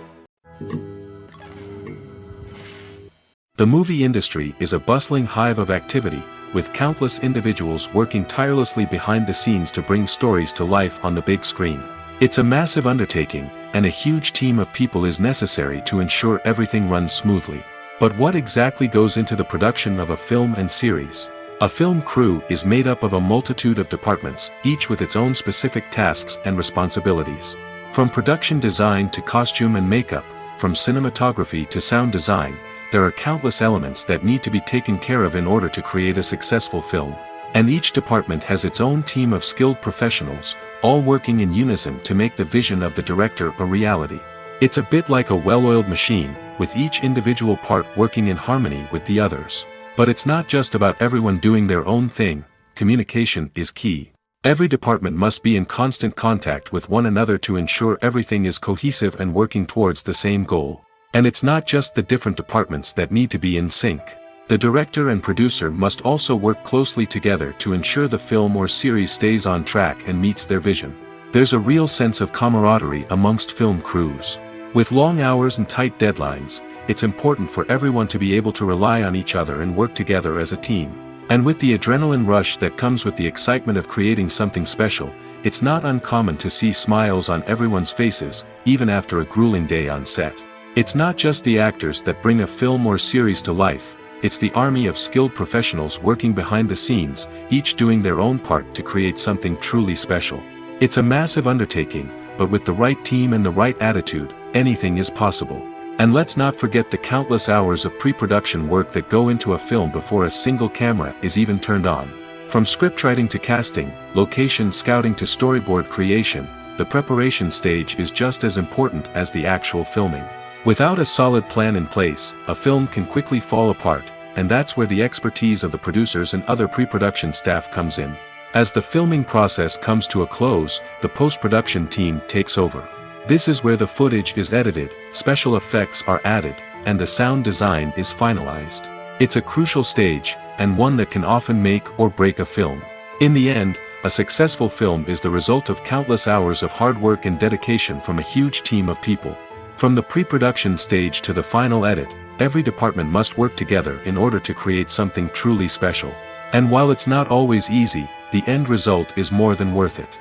The movie industry is a bustling hive of activity, with countless individuals working tirelessly behind the scenes to bring stories to life on the big screen. It's a massive undertaking, and a huge team of people is necessary to ensure everything runs smoothly. But what exactly goes into the production of a film and series? A film crew is made up of a multitude of departments, each with its own specific tasks and responsibilities. From production design to costume and makeup, from cinematography to sound design, there are countless elements that need to be taken care of in order to create a successful film. And each department has its own team of skilled professionals, all working in unison to make the vision of the director a reality. It's a bit like a well-oiled machine, with each individual part working in harmony with the others. But it's not just about everyone doing their own thing. Communication is key. Every department must be in constant contact with one another to ensure everything is cohesive and working towards the same goal. And it's not just the different departments that need to be in sync. The director and producer must also work closely together to ensure the film or series stays on track and meets their vision. There's a real sense of camaraderie amongst film crews. With long hours and tight deadlines, it's important for everyone to be able to rely on each other and work together as a team. And with the adrenaline rush that comes with the excitement of creating something special, it's not uncommon to see smiles on everyone's faces, even after a grueling day on set. It's not just the actors that bring a film or series to life, it's the army of skilled professionals working behind the scenes, each doing their own part to create something truly special. It's a massive undertaking, but with the right team and the right attitude, anything is possible. And let's not forget the countless hours of pre-production work that go into a film before a single camera is even turned on. From scriptwriting to casting, location scouting to storyboard creation, the preparation stage is just as important as the actual filming. Without a solid plan in place, a film can quickly fall apart, and that's where the expertise of the producers and other pre-production staff comes in. As the filming process comes to a close, the post-production team takes over. This is where the footage is edited, special effects are added, and the sound design is finalized. It's a crucial stage, and one that can often make or break a film. In the end, a successful film is the result of countless hours of hard work and dedication from a huge team of people. From the pre-production stage to the final edit, every department must work together in order to create something truly special. And while it's not always easy, the end result is more than worth it.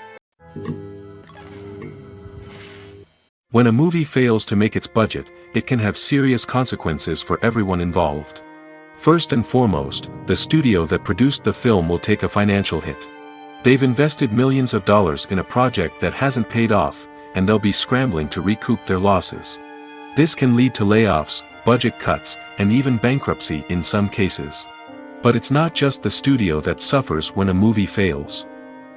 When a movie fails to make its budget, it can have serious consequences for everyone involved. First and foremost, the studio that produced the film will take a financial hit. They've invested millions of dollars in a project that hasn't paid off, and they'll be scrambling to recoup their losses. This can lead to layoffs, budget cuts, and even bankruptcy in some cases. But it's not just the studio that suffers when a movie fails.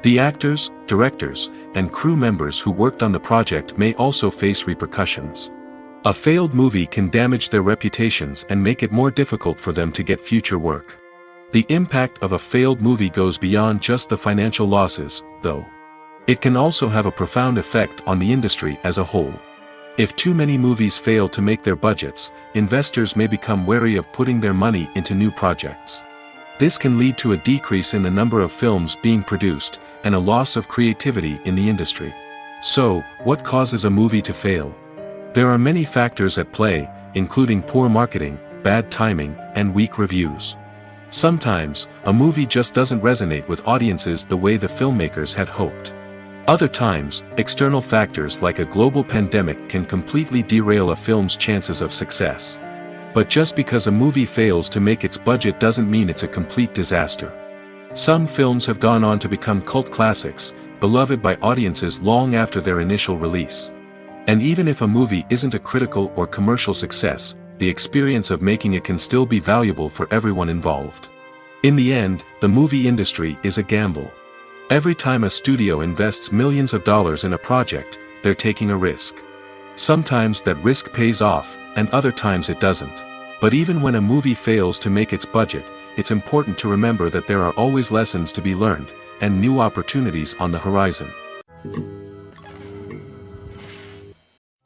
The actors, directors, and crew members who worked on the project may also face repercussions. A failed movie can damage their reputations and make it more difficult for them to get future work. The impact of a failed movie goes beyond just the financial losses, though. It can also have a profound effect on the industry as a whole. If too many movies fail to make their budgets, investors may become wary of putting their money into new projects. This can lead to a decrease in the number of films being produced, and a loss of creativity in the industry. So, what causes a movie to fail? There are many factors at play, including poor marketing, bad timing, and weak reviews. Sometimes, a movie just doesn't resonate with audiences the way the filmmakers had hoped. Other times, external factors like a global pandemic can completely derail a film's chances of success. But just because a movie fails to make its budget doesn't mean it's a complete disaster. Some films have gone on to become cult classics, beloved by audiences long after their initial release. And even if a movie isn't a critical or commercial success, the experience of making it can still be valuable for everyone involved. In the end, the movie industry is a gamble. Every time a studio invests millions of dollars in a project, they're taking a risk. Sometimes that risk pays off, and other times it doesn't. But even when a movie fails to make its budget, it's important to remember that there are always lessons to be learned, and new opportunities on the horizon.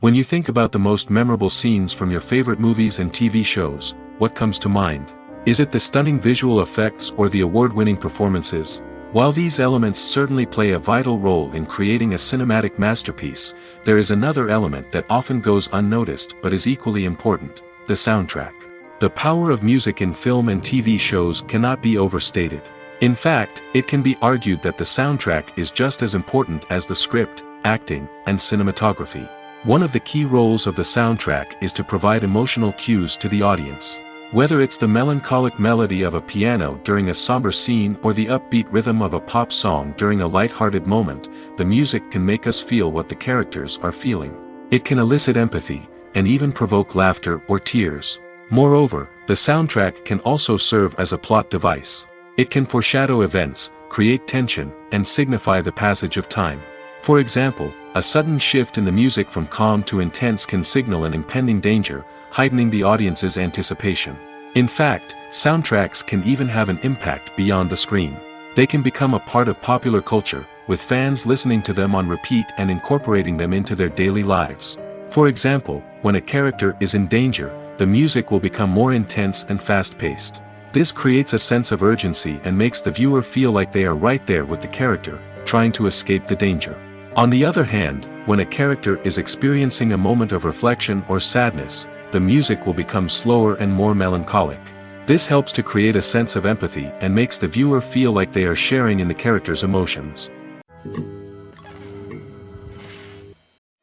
When you think about the most memorable scenes from your favorite movies and TV shows, what comes to mind? Is it the stunning visual effects or the award-winning performances? While these elements certainly play a vital role in creating a cinematic masterpiece, there is another element that often goes unnoticed but is equally important: the soundtrack. The power of music in film and TV shows cannot be overstated. In fact, it can be argued that the soundtrack is just as important as the script, acting, and cinematography. One of the key roles of the soundtrack is to provide emotional cues to the audience. Whether it's the melancholic melody of a piano during a somber scene or the upbeat rhythm of a pop song during a light-hearted moment, the music can make us feel what the characters are feeling. It can elicit empathy, and even provoke laughter or tears. Moreover, the soundtrack can also serve as a plot device. It can foreshadow events, create tension, and signify the passage of time. For example, a sudden shift in the music from calm to intense can signal an impending danger, heightening the audience's anticipation. In fact, soundtracks can even have an impact beyond the screen. They can become a part of popular culture, with fans listening to them on repeat and incorporating them into their daily lives. For example, when a character is in danger, the music will become more intense and fast-paced. This creates a sense of urgency and makes the viewer feel like they are right there with the character, trying to escape the danger. On the other hand, when a character is experiencing a moment of reflection or sadness, the music will become slower and more melancholic. This helps to create a sense of empathy and makes the viewer feel like they are sharing in the character's emotions.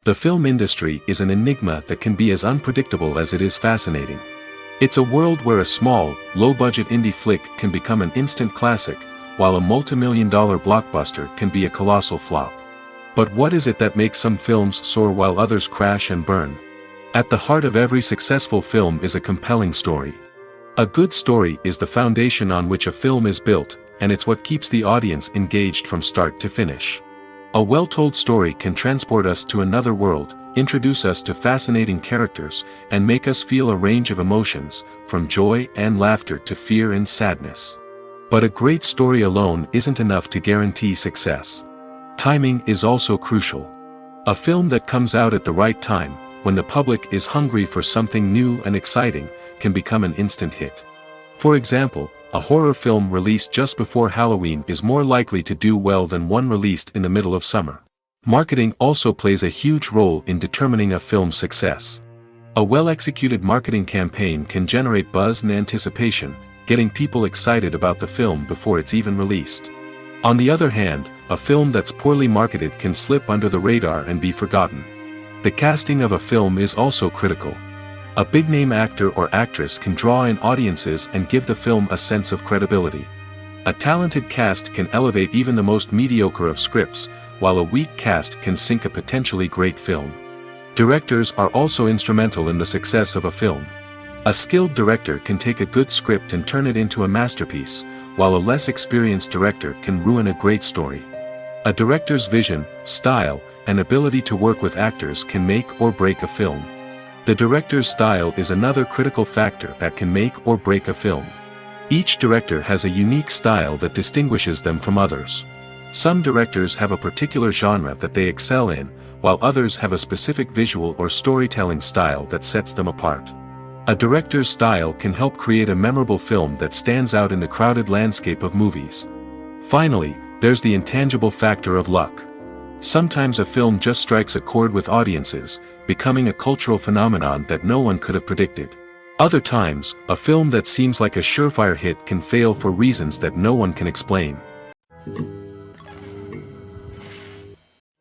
The film industry is an enigma that can be as unpredictable as it is fascinating. It's a world where a small, low-budget indie flick can become an instant classic, while a multi-million-dollar blockbuster can be a colossal flop. But what is it that makes some films soar while others crash and burn? At the heart of every successful film is a compelling story. A good story is the foundation on which a film is built, and it's what keeps the audience engaged from start to finish. A well-told story can transport us to another world, introduce us to fascinating characters, and make us feel a range of emotions, from joy and laughter to fear and sadness. But a great story alone isn't enough to guarantee success. Timing is also crucial. A film that comes out at the right time, when the public is hungry for something new and exciting, can become an instant hit. For example, a horror film released just before Halloween is more likely to do well than one released in the middle of summer. Marketing also plays a huge role in determining a film's success. A well-executed marketing campaign can generate buzz and anticipation, getting people excited about the film before it's even released. On the other hand, a film that's poorly marketed can slip under the radar and be forgotten. The casting of a film is also critical. A big-name actor or actress can draw in audiences and give the film a sense of credibility. A talented cast can elevate even the most mediocre of scripts, while a weak cast can sink a potentially great film. Directors are also instrumental in the success of a film. A skilled director can take a good script and turn it into a masterpiece, while a less experienced director can ruin a great story. A director's vision, style, and ability to work with actors can make or break a film. The director's style is another critical factor that can make or break a film. Each director has a unique style that distinguishes them from others. Some directors have a particular genre that they excel in, while others have a specific visual or storytelling style that sets them apart. A director's style can help create a memorable film that stands out in the crowded landscape of movies. Finally, there's the intangible factor of luck. Sometimes a film just strikes a chord with audiences, becoming a cultural phenomenon that no one could have predicted. Other times, a film that seems like a surefire hit can fail for reasons that no one can explain.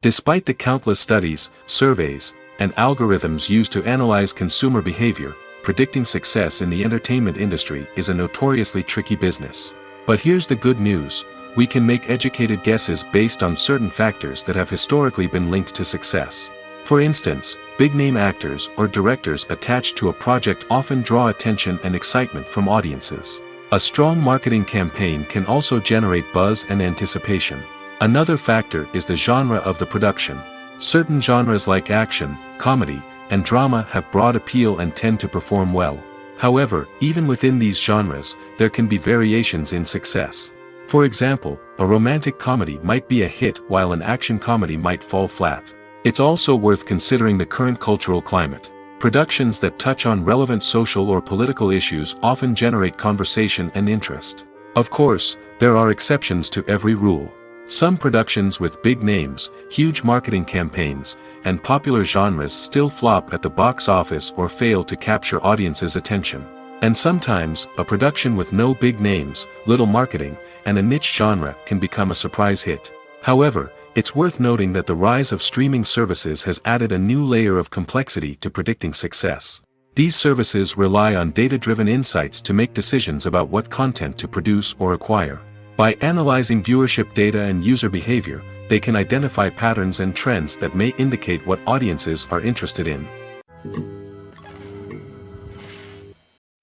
Despite the countless studies, surveys, and algorithms used to analyze consumer behavior, predicting success in the entertainment industry is a notoriously tricky business. But here's the good news: we can make educated guesses based on certain factors that have historically been linked to success. For instance, big-name actors or directors attached to a project often draw attention and excitement from audiences. A strong marketing campaign can also generate buzz and anticipation. Another factor is the genre of the production. Certain genres like action, comedy, and drama have broad appeal and tend to perform well. However, even within these genres, there can be variations in success. For example, a romantic comedy might be a hit while an action comedy might fall flat. It's also worth considering the current cultural climate. Productions that touch on relevant social or political issues often generate conversation and interest. Of course, there are exceptions to every rule. Some productions with big names, huge marketing campaigns, and popular genres still flop at the box office or fail to capture audiences' attention. And sometimes, a production with no big names, little marketing, and a niche genre can become a surprise hit. However, it's worth noting that the rise of streaming services has added a new layer of complexity to predicting success. These services rely on data-driven insights to make decisions about what content to produce or acquire. By analyzing viewership data and user behavior, they can identify patterns and trends that may indicate what audiences are interested in.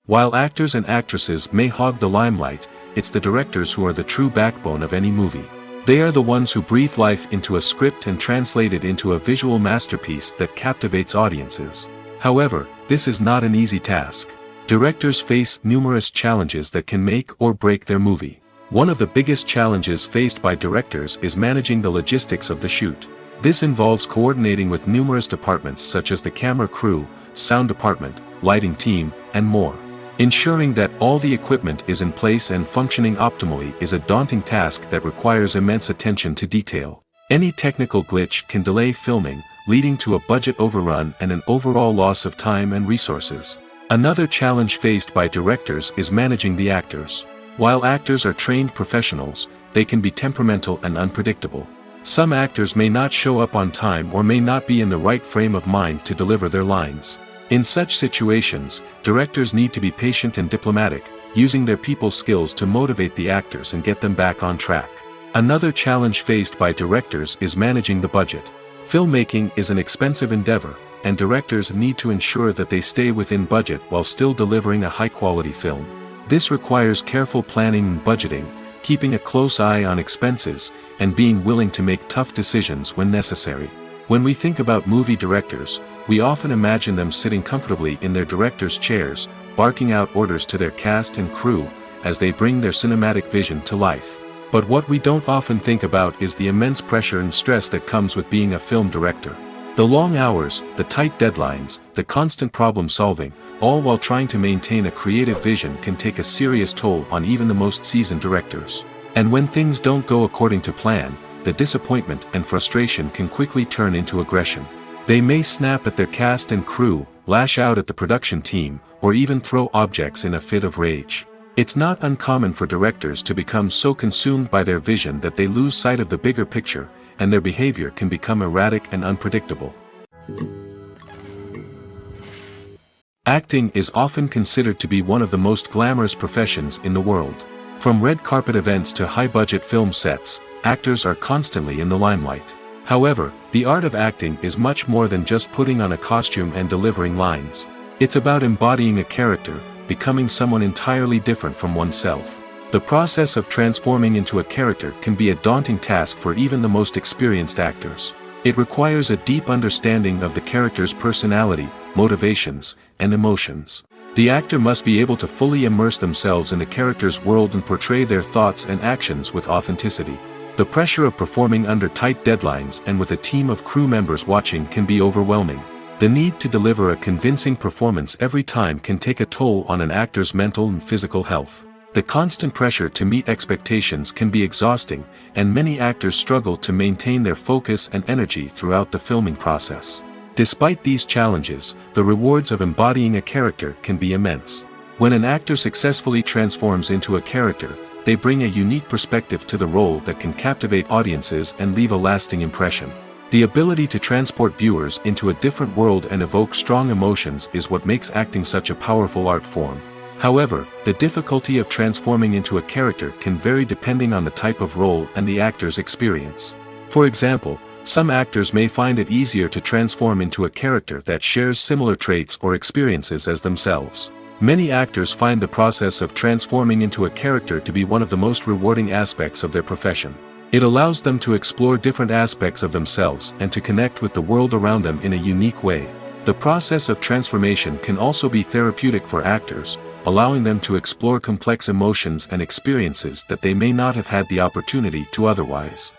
While actors and actresses may hog the limelight, it's the directors who are the true backbone of any movie. They are the ones who breathe life into a script and translate it into a visual masterpiece that captivates audiences. However, this is not an easy task. Directors face numerous challenges that can make or break their movie. One of the biggest challenges faced by directors is managing the logistics of the shoot. This involves coordinating with numerous departments such as the camera crew, sound department, lighting team, and more. Ensuring that all the equipment is in place and functioning optimally is a daunting task that requires immense attention to detail. Any technical glitch can delay filming, leading to a budget overrun and an overall loss of time and resources. Another challenge faced by directors is managing the actors. While actors are trained professionals, they can be temperamental and unpredictable. Some actors may not show up on time or may not be in the right frame of mind to deliver their lines. In such situations, directors need to be patient and diplomatic, using their people skills to motivate the actors and get them back on track. Another challenge faced by directors is managing the budget. Filmmaking is an expensive endeavor, and directors need to ensure that they stay within budget while still delivering a high-quality film. This requires careful planning and budgeting, keeping a close eye on expenses, and being willing to make tough decisions when necessary. When we think about movie directors, we often imagine them sitting comfortably in their director's chairs, barking out orders to their cast and crew, as they bring their cinematic vision to life. But what we don't often think about is the immense pressure and stress that comes with being a film director. The long hours, the tight deadlines, the constant problem solving, all while trying to maintain a creative vision can take a serious toll on even the most seasoned directors. And when things don't go according to plan, the disappointment and frustration can quickly turn into aggression. They may snap at their cast and crew, lash out at the production team, or even throw objects in a fit of rage. It's not uncommon for directors to become so consumed by their vision that they lose sight of the bigger picture, and their behavior can become erratic and unpredictable. Acting is often considered to be one of the most glamorous professions in the world. From red carpet events to high-budget film sets, actors are constantly in the limelight. However, the art of acting is much more than just putting on a costume and delivering lines. It's about embodying a character, becoming someone entirely different from oneself. The process of transforming into a character can be a daunting task for even the most experienced actors. It requires a deep understanding of the character's personality, motivations, and emotions. The actor must be able to fully immerse themselves in the character's world and portray their thoughts and actions with authenticity. The pressure of performing under tight deadlines and with a team of crew members watching can be overwhelming. The need to deliver a convincing performance every time can take a toll on an actor's mental and physical health. The constant pressure to meet expectations can be exhausting, and many actors struggle to maintain their focus and energy throughout the filming process. Despite these challenges, the rewards of embodying a character can be immense. When an actor successfully transforms into a character, they bring a unique perspective to the role that can captivate audiences and leave a lasting impression. The ability to transport viewers into a different world and evoke strong emotions is what makes acting such a powerful art form. However, the difficulty of transforming into a character can vary depending on the type of role and the actor's experience. For example, some actors may find it easier to transform into a character that shares similar traits or experiences as themselves. Many actors find the process of transforming into a character to be one of the most rewarding aspects of their profession. It allows them to explore different aspects of themselves and to connect with the world around them in a unique way. The process of transformation can also be therapeutic for actors, allowing them to explore complex emotions and experiences that they may not have had the opportunity to otherwise.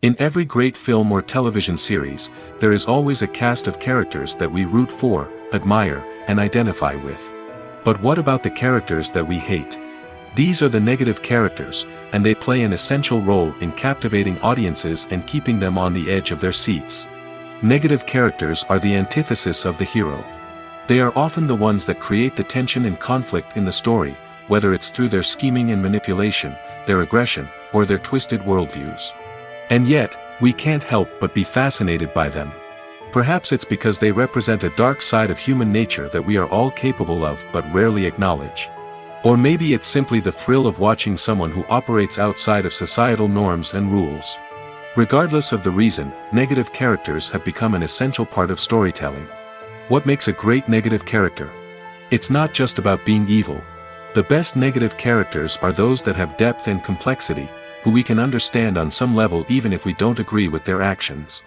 In every great film or television series, there is always a cast of characters that we root for, admire, and identify with. But what about the characters that we hate? These are the negative characters, and they play an essential role in captivating audiences and keeping them on the edge of their seats. Negative characters are the antithesis of the hero. They are often the ones that create the tension and conflict in the story, whether it's through their scheming and manipulation, their aggression, or their twisted worldviews. And yet, we can't help but be fascinated by them. Perhaps it's because they represent a dark side of human nature that we are all capable of but rarely acknowledge. Or maybe it's simply the thrill of watching someone who operates outside of societal norms and rules. Regardless of the reason, negative characters have become an essential part of storytelling. What makes a great negative character? It's not just about being evil. The best negative characters are those that have depth and complexity, who we can understand on some level even if we don't agree with their actions.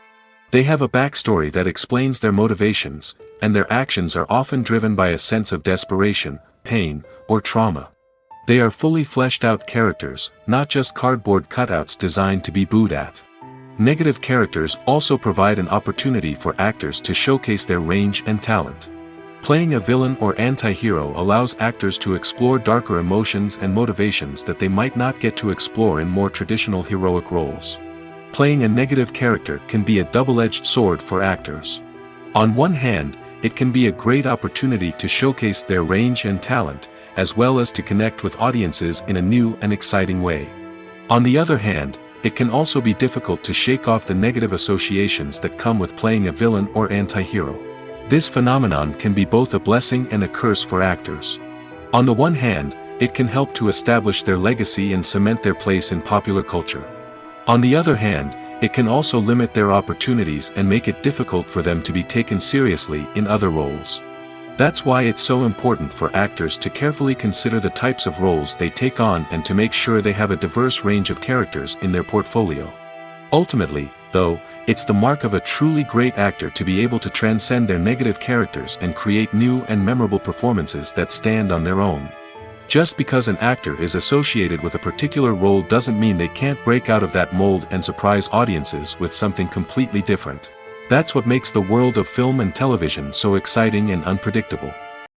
They have a backstory that explains their motivations, and their actions are often driven by a sense of desperation, pain, or trauma. They are fully fleshed out characters, not just cardboard cutouts designed to be booed at. Negative characters also provide an opportunity for actors to showcase their range and talent. Playing a villain or anti-hero allows actors to explore darker emotions and motivations that they might not get to explore in more traditional heroic roles. Playing a negative character can be a double-edged sword for actors. On one hand, it can be a great opportunity to showcase their range and talent, as well as to connect with audiences in a new and exciting way. On the other hand, it can also be difficult to shake off the negative associations that come with playing a villain or anti-hero. This phenomenon can be both a blessing and a curse for actors. On the one hand, it can help to establish their legacy and cement their place in popular culture. On the other hand, it can also limit their opportunities and make it difficult for them to be taken seriously in other roles. That's why it's so important for actors to carefully consider the types of roles they take on and to make sure they have a diverse range of characters in their portfolio. Ultimately, though, it's the mark of a truly great actor to be able to transcend their negative characters and create new and memorable performances that stand on their own. Just because an actor is associated with a particular role doesn't mean they can't break out of that mold and surprise audiences with something completely different. That's what makes the world of film and television so exciting and unpredictable.